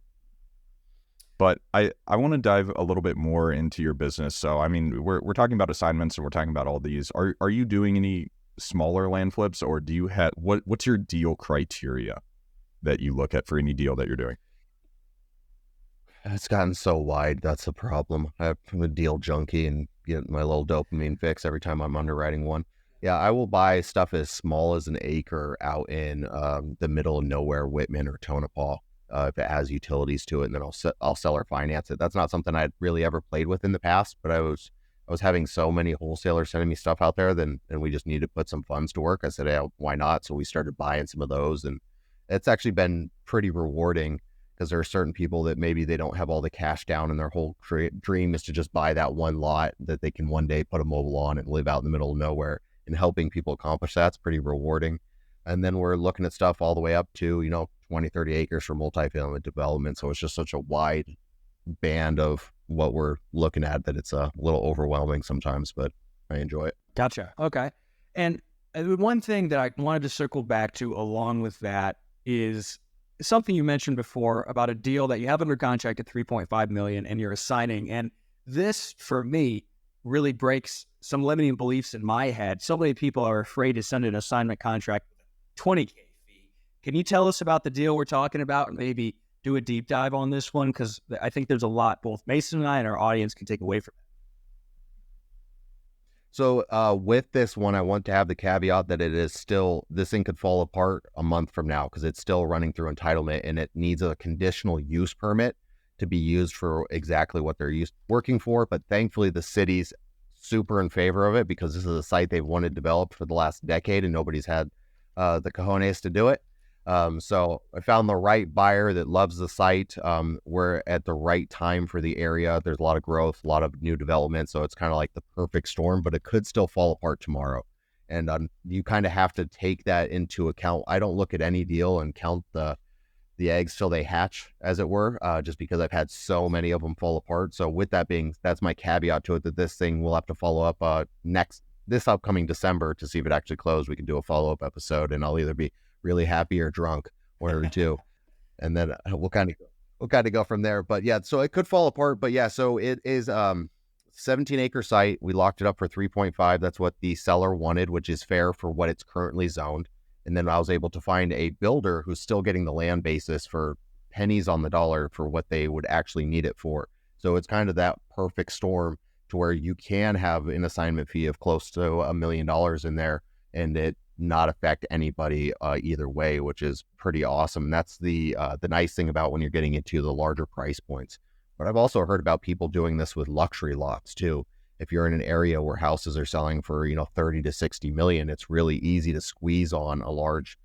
But I want to dive a little bit more into your business. So, I mean, we're talking about assignments and we're talking about all these. Are you doing any smaller land flips, or do you have what's your deal criteria that you look at for any deal that you're doing? It's gotten so wide. That's the problem. I'm a deal junkie and get my little dopamine fix every time I'm underwriting one. Yeah, I will buy stuff as small as an acre out in the middle of nowhere, Whitman or Tonopah, if it has utilities to it, and then I'll sell or finance it. That's not something I'd really ever played with in the past, but I was having so many wholesalers sending me stuff out there, and we just needed to put some funds to work. I said, hey, why not? So we started buying some of those, and it's actually been pretty rewarding because there are certain people that maybe they don't have all the cash down and their whole dream is to just buy that one lot that they can one day put a mobile on and live out in the middle of nowhere, and helping people accomplish that's pretty rewarding. And then we're looking at stuff all the way up to, 20, 30 acres for multifamily development. So it's just such a wide band of what we're looking at that it's a little overwhelming sometimes, but I enjoy it. Gotcha. Okay. And one thing that I wanted to circle back to along with that is something you mentioned before about a deal that you have under contract at $3.5 million and you're assigning. And this, for me, really breaks some limiting beliefs in my head. So many people are afraid to send an assignment contract with a $20K fee. Can you tell us about the deal we're talking about and maybe do a deep dive on this one? Because I think there's a lot both Mason and I and our audience can take away from it. So with this one, I want to have the caveat that it is still, this thing could fall apart a month from now because it's still running through entitlement and it needs a conditional use permit to be used for exactly what they're working for. But thankfully, the city's super in favor of it because this is a site they've wanted developed for the last decade and nobody's had the cojones to do it. So I found the right buyer that loves the site. We're at the right time for the area. There's a lot of growth, a lot of new development. So it's kind of like the perfect storm, but it could still fall apart tomorrow. And you kind of have to take that into account. I don't look at any deal and count the eggs till they hatch, as it were, just because I've had so many of them fall apart. So with that being, that's my caveat to it, that this thing will have to follow up this upcoming December to see if it actually closed. We can do a follow-up episode and I'll either be really happy or drunk, one or two, and then we'll kind of go from there. But yeah, so it could fall apart. But yeah, so it is 17-acre site. We locked it up for 3.5. That's what the seller wanted, which is fair for what it's currently zoned. And then I was able to find a builder who's still getting the land basis for pennies on the dollar for what they would actually need it for. So it's kind of that perfect storm to where you can have an assignment fee of close to $1 million in there and it not affect anybody either way, which is pretty awesome. And that's the nice thing about when you're getting into the larger price points. But I've also heard about people doing this with luxury lots too. If you're in an area where houses are selling for 30 to 60 million, it's really easy to squeeze on a large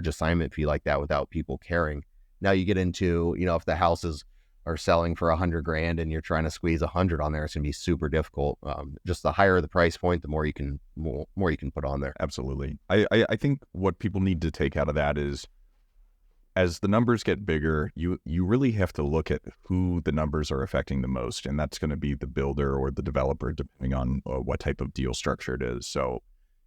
assignment fee like that without people caring. Now you get into if the houses are selling for $100,000 and you're trying to squeeze 100 on there, it's gonna be super difficult. Just the higher the price point, the more you can put on there. Absolutely. I think what people need to take out of that is as the numbers get bigger, you really have to look at who the numbers are affecting the most, and that's going to be the builder or the developer, depending on what type of deal structure it is. So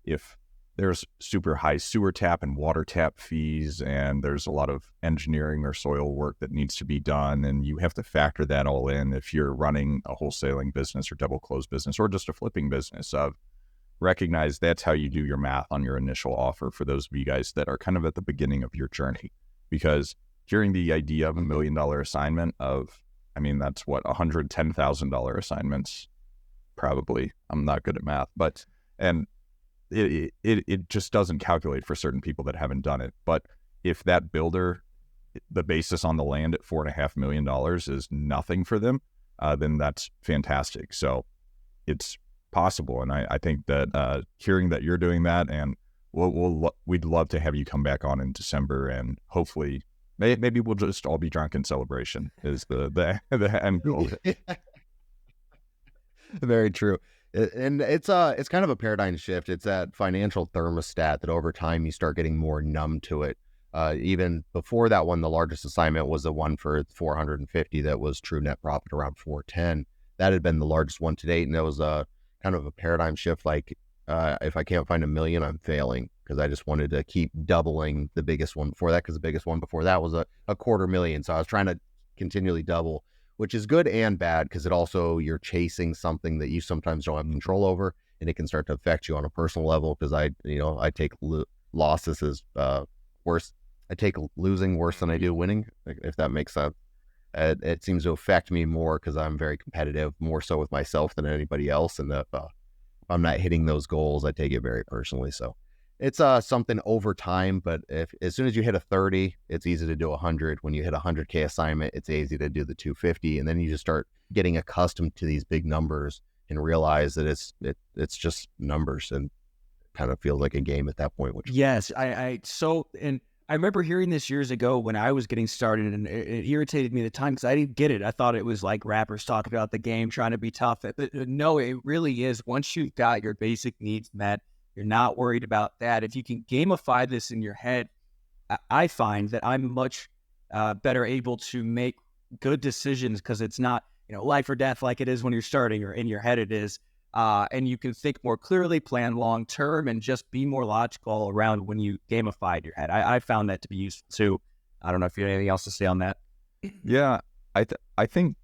if there's super high sewer tap and water tap fees, and there's a lot of engineering or soil work that needs to be done, and you have to factor that all in if you're running a wholesaling business or double close business or just a flipping business, recognize that's how you do your math on your initial offer for those of you guys that are kind of at the beginning of your journey. Because hearing the idea of $1 million assignment that's what, $110,000 assignments, probably. I'm not good at math, and it just doesn't calculate for certain people that haven't done it. But if that builder, the basis on the land at $4.5 million is nothing for them, then that's fantastic. So it's possible. And I think that hearing that you're doing that, and we'd love to have you come back on in December, and hopefully maybe we'll just all be drunk in celebration is the end goal. Very true. And it's kind of a paradigm shift. It's that financial thermostat that over time you start getting more numb to it. Even before that one, the largest assignment was the one for 450 that was true net profit around 410. That had been the largest one to date, and that was a kind of a paradigm shift. Like if I can't find $1 million, I'm failing, because I just wanted to keep doubling the biggest one before that, because the biggest one before that was a $250,000. So I was trying to continually double, which is good and bad, because it also, you're chasing something that you sometimes don't have control over, and it can start to affect you on a personal level. Because I take losses as worse. I take losing worse than I do winning, if that makes sense. It seems to affect me more because I'm very competitive, more so with myself than anybody else. And if I'm not hitting those goals, I take it very personally. So it's something over time, but as soon as you hit a 30, it's easy to do 100. When you hit a 100K assignment, it's easy to do the 250. And then you just start getting accustomed to these big numbers and realize that it's just numbers, and kind of feels like a game at that point. Which yes, I remember hearing this years ago when I was getting started, and it irritated me at the time because I didn't get it. I thought it was like rappers talking about the game, trying to be tough. But no, it really is. Once you've got your basic needs met, you're not worried about that. If you can gamify this in your head, I find that I'm much better able to make good decisions, because it's not life or death like it is when you're starting, or in your head it is. And you can think more clearly, plan long term, and just be more logical around when you gamify your head. I found that to be useful too. I don't know if you have anything else to say on that. Yeah, I think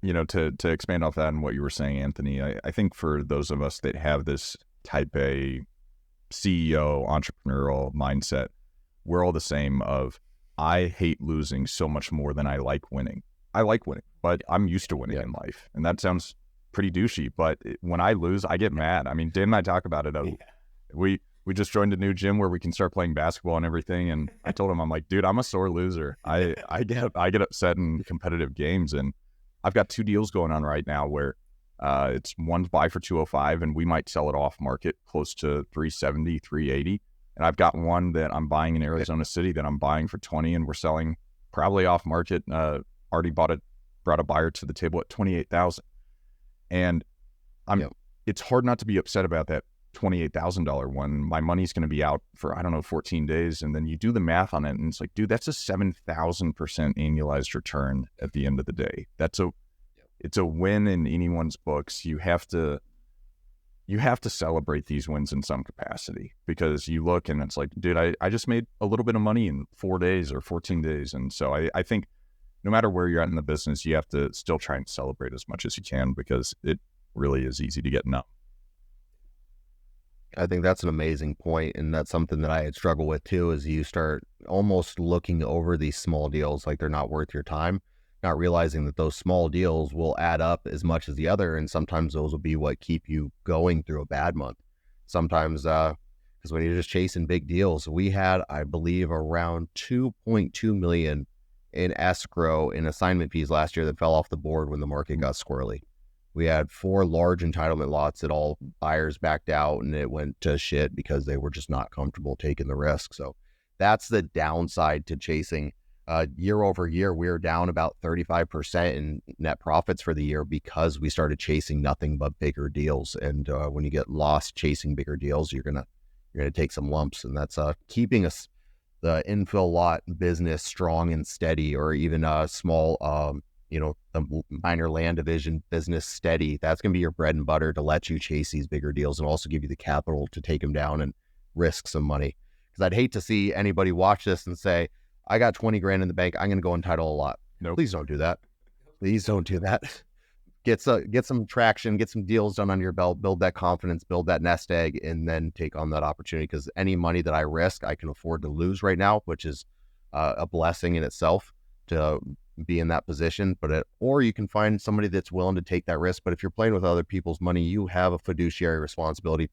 to expand off that and what you were saying, Anthony, I think for those of us that have this type A CEO entrepreneurial mindset, we're all the same. I hate losing so much more than I like winning. I like winning, but I'm used to winning in life, and that sounds pretty douchey, but when I lose, I get mad. I mean, Dan and I talk about it. We just joined a new gym where we can start playing basketball and everything, and I told him, I'm like, dude, I'm a sore loser. I get upset in competitive games, and I've got 2 deals going on right now where it's one's buy for 205, and we might sell it off market close to 370, 380, and I've got one that I'm buying in Arizona City that I'm buying for 20, and we're selling probably off market. Already brought a buyer to the table at 28,000. And it's hard not to be upset about that $28,000 one. My money's going to be out for, 14 days. And then you do the math on it, and it's like, dude, that's a 7,000% annualized return at the end of the day. It's a win in anyone's books. You have to celebrate these wins in some capacity, because you look and it's like, dude, I just made a little bit of money in 4 days or 14 days. And so I think no matter where you're at in the business, you have to still try and celebrate as much as you can, because it really is easy to get numb. I think that's an amazing point, and that's something that I had struggled with too, is you start almost looking over these small deals like they're not worth your time, not realizing that those small deals will add up as much as the other, and sometimes those will be what keep you going through a bad month. Sometimes, because when you're just chasing big deals, we had, I believe, around 2.2 million in escrow in assignment fees last year that fell off the board when the market got squirrely. We had 4 large entitlement lots that all buyers backed out, and it went to shit because they were just not comfortable taking the risk. So that's the downside to chasing. Year over year, we're down about 35% in net profits for the year, because we started chasing nothing but bigger deals. And when you get lost chasing bigger deals, you're gonna take some lumps, and that's keeping us the infill lot business strong and steady, or even a small, the minor land division business steady, that's going to be your bread and butter to let you chase these bigger deals and also give you the capital to take them down and risk some money. Because I'd hate to see anybody watch this and say, I got 20 grand in the bank, I'm going to go entitle a lot. Nope. Please don't do that. Please don't do that. Get some traction, get some deals done on your belt, build that confidence, build that nest egg, and then take on that opportunity. Because any money that I risk, I can afford to lose right now, which is a blessing in itself to be in that position. Or you can find somebody that's willing to take that risk. But if you're playing with other people's money, you have a fiduciary responsibility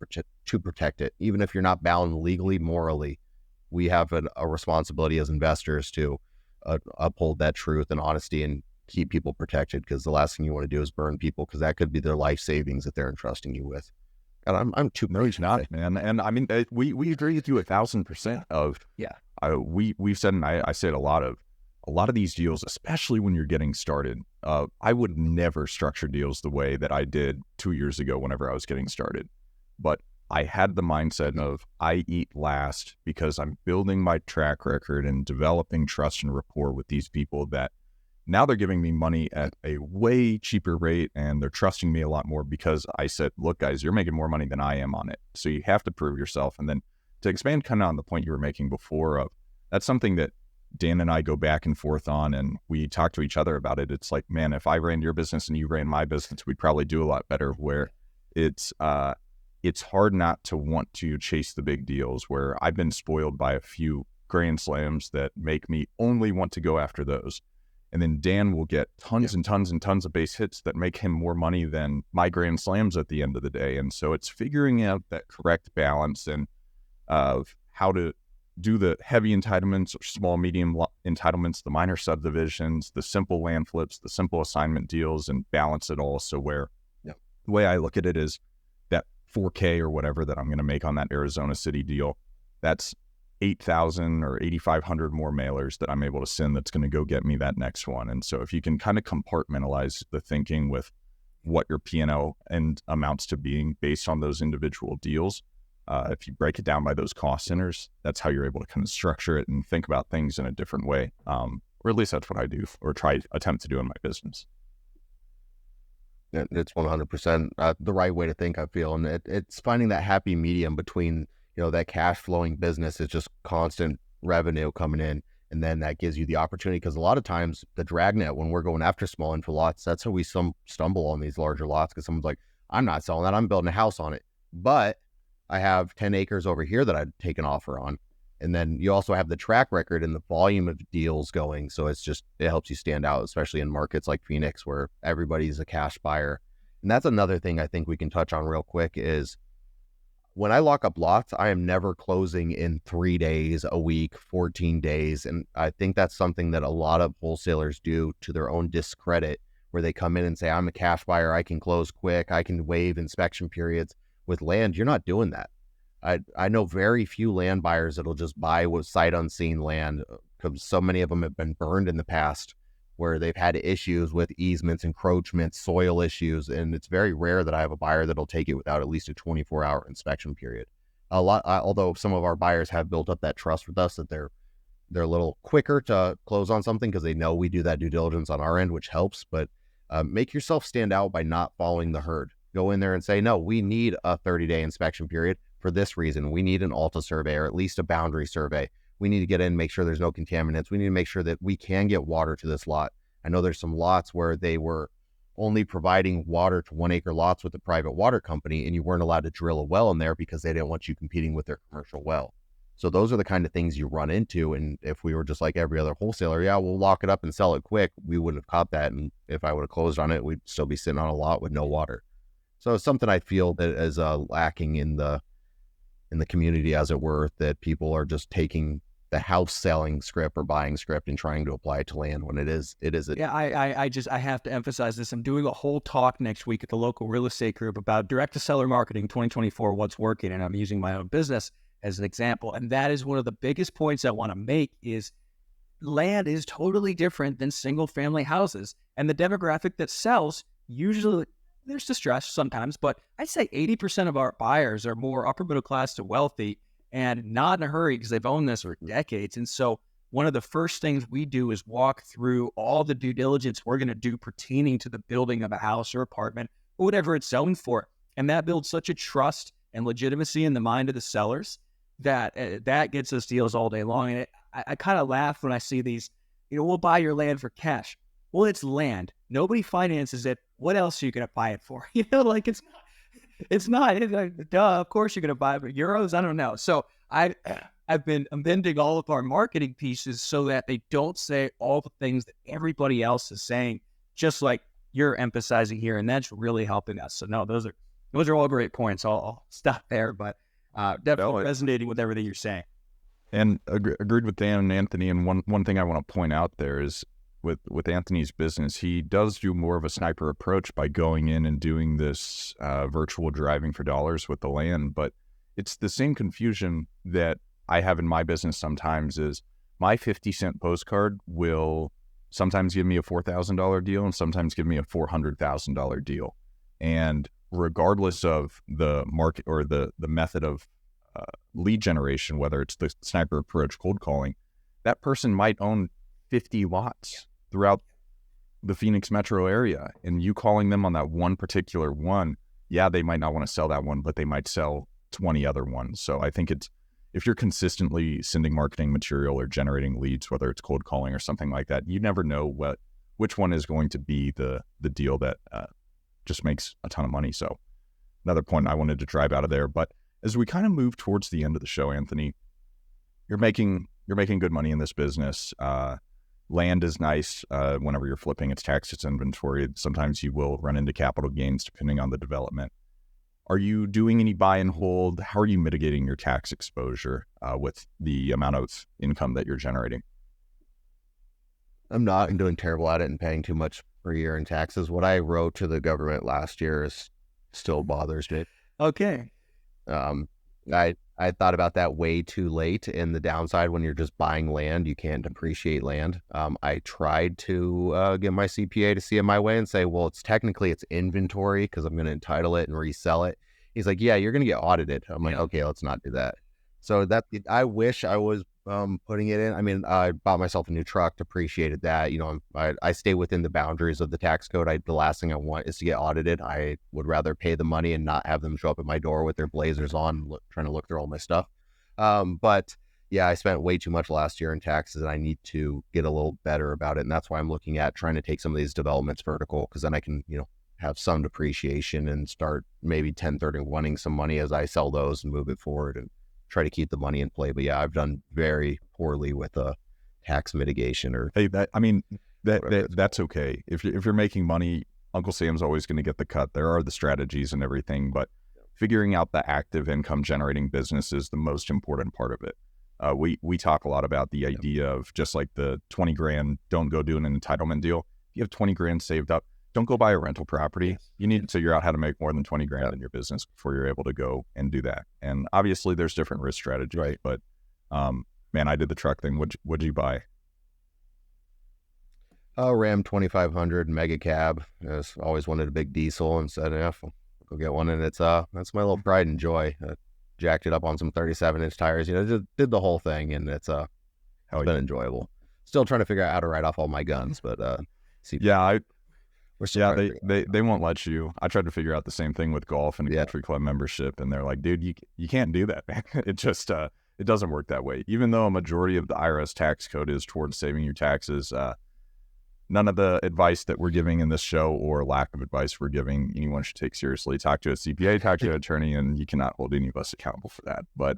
to protect it. Even if you're not bound legally, morally, we have a responsibility as investors to uphold that truth and honesty and keep people protected, because the last thing you want to do is burn people, because that could be their life savings that they're entrusting you with. And I'm too. No, he's not, man. And I mean, we agree with you 1,000% of, we've said, and I said a lot of these deals, especially when you're getting started, I would never structure deals the way that I did 2 years ago whenever I was getting started. But I had the mindset of, I eat last because I'm building my track record and developing trust and rapport with these people that now they're giving me money at a way cheaper rate, and they're trusting me a lot more because I said, look, guys, you're making more money than I am on it. So you have to prove yourself. And then to expand kind of on the point you were making before of, that's something that Dan and I go back and forth on, and we talk to each other about it. It's like, man, if I ran your business and you ran my business, we'd probably do a lot better, where it's hard not to want to chase the big deals, where I've been spoiled by a few grand slams that make me only want to go after those. And then Dan will get tons and tons and tons of base hits that make him more money than my grand slams at the end of the day. And so it's figuring out that correct balance and of how to do the heavy entitlements or small, medium entitlements, the minor subdivisions, the simple land flips, the simple assignment deals, and balance it all. So where the way I look at it is that 4K or whatever that I'm going to make on that Arizona City deal, that's 8,000 or 8,500 more mailers that I'm able to send that's going to go get me that next one. And so if you can kind of compartmentalize the thinking with what your P&L and amounts to being based on those individual deals, if you break it down by those cost centers, that's how you're able to kind of structure it and think about things in a different way. Or at least that's what I do, or attempt to do in my business. It's 100% the right way to think, I feel. And it's finding that happy medium between, that cash flowing business is just constant revenue coming in. And then that gives you the opportunity, because a lot of times the dragnet, when we're going after small infill lots, that's how we stumble on these larger lots, because someone's like, I'm not selling that, I'm building a house on it. But I have 10 acres over here that I'd take an offer on. And then you also have the track record and the volume of deals going. So it helps you stand out, especially in markets like Phoenix, where everybody's a cash buyer. And that's another thing I think we can touch on real quick is, when I lock up lots, I am never closing in 3 days, a week, 14 days. And I think that's something that a lot of wholesalers do to their own discredit, where they come in and say, I'm a cash buyer, I can close quick, I can waive inspection periods. With land, you're not doing that. I know very few land buyers that'll just buy with sight unseen land, because so many of them have been burned in the past, where they've had issues with easements, encroachments, soil issues. And it's very rare that I have a buyer that'll take it without at least a 24-hour inspection period. Although some of our buyers have built up that trust with us, that they're a little quicker to close on something because they know we do that due diligence on our end, which helps. But make yourself stand out by not following the herd. Go in there and say, no, we need a 30-day inspection period for this reason. We need an ALTA survey, or at least a boundary survey. We need to get in, make sure there's no contaminants. We need to make sure that we can get water to this lot. I know there's some lots where they were only providing water to 1 acre lots with a private water company, and you weren't allowed to drill a well in there because they didn't want you competing with their commercial well. So those are the kind of things you run into. And if we were just like every other wholesaler, we'll lock it up and sell it quick, we wouldn't have caught that. And if I would have closed on it, we'd still be sitting on a lot with no water. So it's something I feel that is lacking in the community, as it were, that people are just taking the house selling script or buying script and trying to apply it to land, when it is. I have to emphasize this. I'm doing a whole talk next week at the local real estate group about direct to seller marketing 2024, what's working. And I'm using my own business as an example. And that is one of the biggest points I want to make is land is totally different than single family houses. And the demographic that sells, usually there's distress sometimes, but I'd say 80% of our buyers are more upper middle class to wealthy. and not in a hurry because they've owned this for decades. And so one of the first things we do is walk through all the due diligence we're going to do pertaining to the building of a house or apartment or whatever it's selling for. And that builds such a trust and legitimacy in the mind of the sellers that that gets us deals all day long. And I kind of laugh when I see these, we'll buy your land for cash. Well, it's land. Nobody finances it. What else are you going to buy it for? Like it's not, duh, of course you're going to buy it for euros. I don't know. So I've been amending all of our marketing pieces so that they don't say all the things that everybody else is saying, just like you're emphasizing here. And that's really helping us. So no, those are all great points. I'll stop there, but definitely resonating with everything you're saying. And agreed with Dan and Anthony. And one thing I want to point out there is with Anthony's business, he does do more of a sniper approach by going in and doing this virtual driving for dollars with the land. But it's the same confusion that I have in my business sometimes is my 50-cent postcard will sometimes give me a $4,000 deal and sometimes give me a $400,000 deal. And regardless of the market or the method of lead generation, whether it's the sniper approach, cold calling, that person might own 50 lots throughout the Phoenix metro area. And you calling them on that one particular one, yeah, they might not want to sell that one, but they might sell 20 other ones. So I think if you're consistently sending marketing material or generating leads, whether it's cold calling or something like that, you never know which one is going to be the deal that just makes a ton of money. So another point I wanted to drive out of there. But as we kind of move towards the end of the show, Anthony, you're making good money in this business. Land is nice. Whenever you're flipping, it's taxed, it's inventory. Sometimes you will run into capital gains depending on the development. Are you doing any buy and hold? How are you mitigating your tax exposure with the amount of income that you're generating? I'm not doing terrible at it and paying too much per year in taxes. What I wrote to the government last year still bothers me. Okay. I thought about that way too late. And the downside, when you're just buying land, you can't depreciate land. I tried to get my CPA to see it my way and say, well, it's inventory because I'm going to entitle it and resell it. He's like, yeah, you're going to get audited. I'm like, okay, let's not do that. So I wish I was putting it in. I mean, I bought myself a new truck, depreciated that. I stay within the boundaries of the tax code. The last thing I want is to get audited. I would rather pay the money and not have them show up at my door with their blazers on, trying to look through all my stuff. But yeah, I spent way too much last year in taxes, and I need to get a little better about it. And that's why I'm looking at trying to take some of these developments vertical, because then I can, have some depreciation and start maybe 1031ing some money as I sell those and move it forward and try to keep the money in play. But yeah, I've done very poorly with tax mitigation or that's okay. If you're making money, Uncle Sam's always going to get the cut. There are the strategies and everything, but figuring out the active income generating business is the most important part of it. We talk a lot about the idea of just like the 20 grand, don't go do an entitlement deal. If you have 20 grand saved up, don't go buy a rental property. Yes. You need to figure out how to make more than 20 grand in your business before you're able to go and do that. And obviously there's different risk strategies, right? But man, I did the truck thing. What'd you buy? Ram 2500 mega cab. I always wanted a big diesel and said, yeah, I'll go get one. And it's that's my little pride and joy. Jacked it up on some 37-inch tires, just did the whole thing, and it's been enjoyable. Still trying to figure out how to write off all my guns, but they won't let you. I tried to figure out the same thing with golf and country club membership, and they're like, dude, you can't do that, man. It just it doesn't work that way. Even though a majority of the IRS tax code is towards saving your taxes, none of the advice that we're giving in this show or lack of advice we're giving anyone should take seriously. Talk to a CPA, talk to an attorney, and you cannot hold any of us accountable for that. But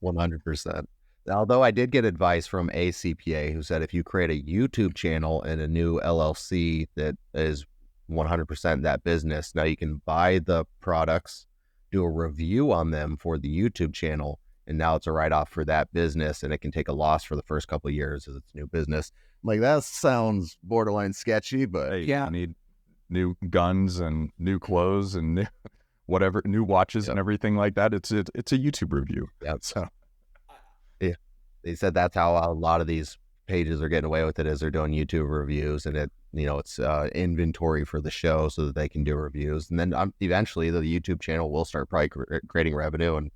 100%. Although I did get advice from a CPA who said if you create a YouTube channel and a new LLC that is 100% that business, now you can buy the products, do a review on them for the YouTube channel, and now it's a write-off for that business, and it can take a loss for the first couple of years as it's new business. I'm like, that sounds borderline sketchy, but hey, I need new guns and new clothes and new watches and everything like that. It's a YouTube review. Yeah. So yeah, they said that's how a lot of these pages are getting away with it, is they're doing YouTube reviews, and it's inventory for the show so that they can do reviews, and then eventually the YouTube channel will start probably creating revenue, and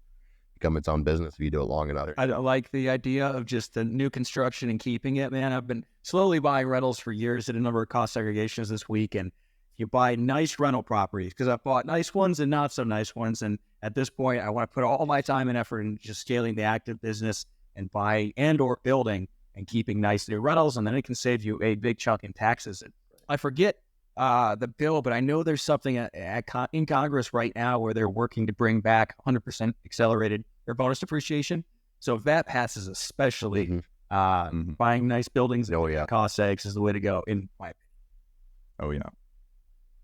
become its own business if you do it long enough. I like the idea of just the new construction and keeping it, man. I've been slowly buying rentals for years, did a number of cost segregations this week, and you buy nice rental properties, because I've bought nice ones and not so nice ones. And at this point, I want to put all my time and effort in just scaling the active business and buying and or building and keeping nice new rentals. And then it can save you a big chunk in taxes. And I forget the bill, but I know there's something in Congress right now where they're working to bring back 100% accelerated or bonus depreciation. So if that passes, especially buying nice buildings, cost segs is the way to go, in my opinion. Oh, yeah.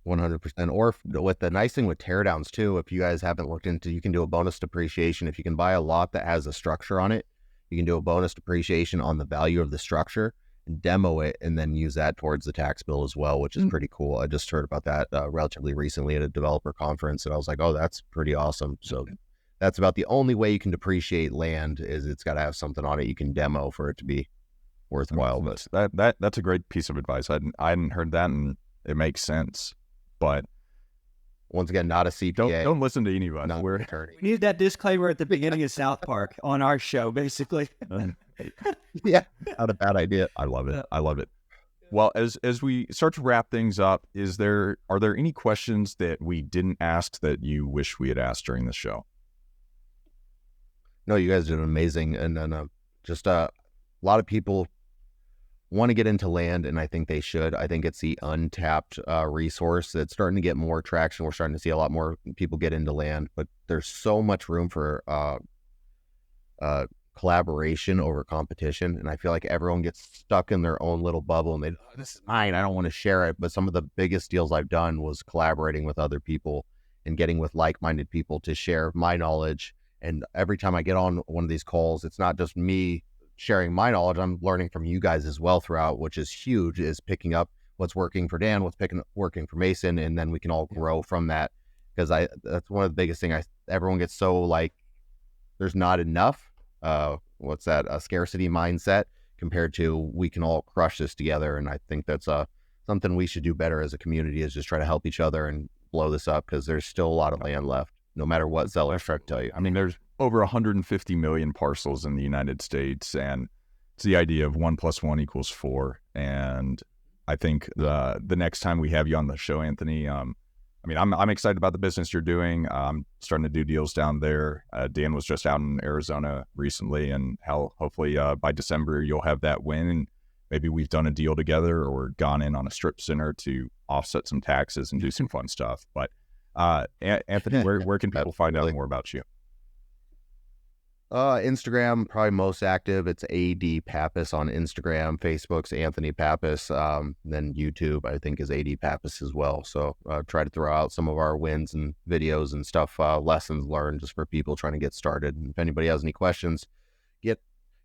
100%. Or with the nice thing with teardowns too, if you guys haven't looked into, you can do a bonus depreciation. If you can buy a lot that has a structure on it, you can do a bonus depreciation on the value of the structure and demo it, and then use that towards the tax bill as well, which is pretty cool. I just heard about that relatively recently at a developer conference, and I was like, oh, that's pretty awesome. So that's about the only way you can depreciate land, is it's got to have something on it you can demo for it to be worthwhile. But that's a great piece of advice. I hadn't heard that, and it makes sense. But once again, not a CPA. Don't listen to any of us. We're attorney. We need that disclaimer at the beginning of South Park on our show, basically. Yeah, not a bad idea. I love it. Well, as we start to wrap things up, are there any questions that we didn't ask that you wish we had asked during the show? No, you guys did amazing. And then just a lot of people want to get into land, and I think they should. I think it's the untapped resource that's starting to get more traction. We're starting to see a lot more people get into land, but there's so much room for collaboration over competition. And I feel like everyone gets stuck in their own little bubble, and this is mine, I don't want to share it. But some of the biggest deals I've done was collaborating with other people and getting with like-minded people to share my knowledge. And every time I get on one of these calls, it's not just me sharing my knowledge, I'm learning from you guys as well throughout, which is huge, is picking up what's working for Dan, what's working for Mason, and then we can all grow from that. Because that's one of the biggest things. Everyone gets so like, there's not enough. What's that? A scarcity mindset compared to we can all crush this together. And I think that's something we should do better as a community, is just try to help each other and blow this up, because there's still a lot of land left, no matter what Zeller's trying to tell you. I mean, there's over 150 million parcels in the United States, and it's the idea of 1 + 1 = 4. And I think the next time we have you on the show, Anthony, I'm excited about the business you're doing. I'm starting to do deals down there. Dan was just out in Arizona recently, and hopefully by December you'll have that win, and maybe we've done a deal together or gone in on a strip center to offset some taxes and do some fun stuff. But Anthony, where can people find out more about you? Instagram, probably most active. It's AD Pappas on Instagram. Facebook's Anthony Pappas. Then YouTube, I think, is AD Pappas as well. So try to throw out some of our wins and videos and stuff, lessons learned, just for people trying to get started. And if anybody has any questions, hit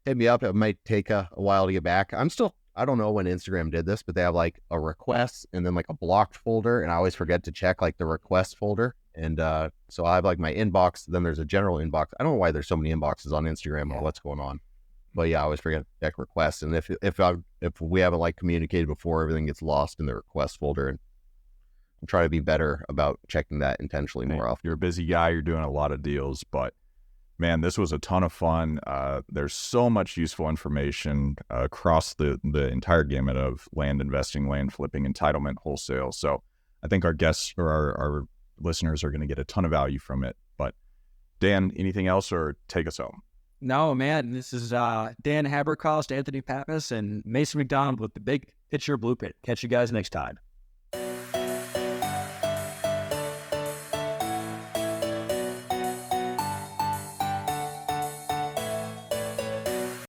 me up. It might take a while to get back. I don't know when Instagram did this, but they have like a request and then like a blocked folder, and I always forget to check like the request folder. And so I have like my inbox, then there's a general inbox. I don't know why there's so many inboxes on Instagram or what's going on, but yeah, I always forget to check requests. And if we haven't like communicated before, everything gets lost in the request folder, and I'm trying to be better about checking that intentionally more often. You're a busy guy. You're doing a lot of deals, but man, this was a ton of fun. There's so much useful information across the entire gamut of land investing, land flipping, entitlement, wholesale. So I think our guests or our listeners are going to get a ton of value from it. But Dan, anything else, or take us home? No, man, this is Dan Habercost, Anthony Pappas, and Mason McDonald with the Big Picture Blueprint. Catch you guys next time.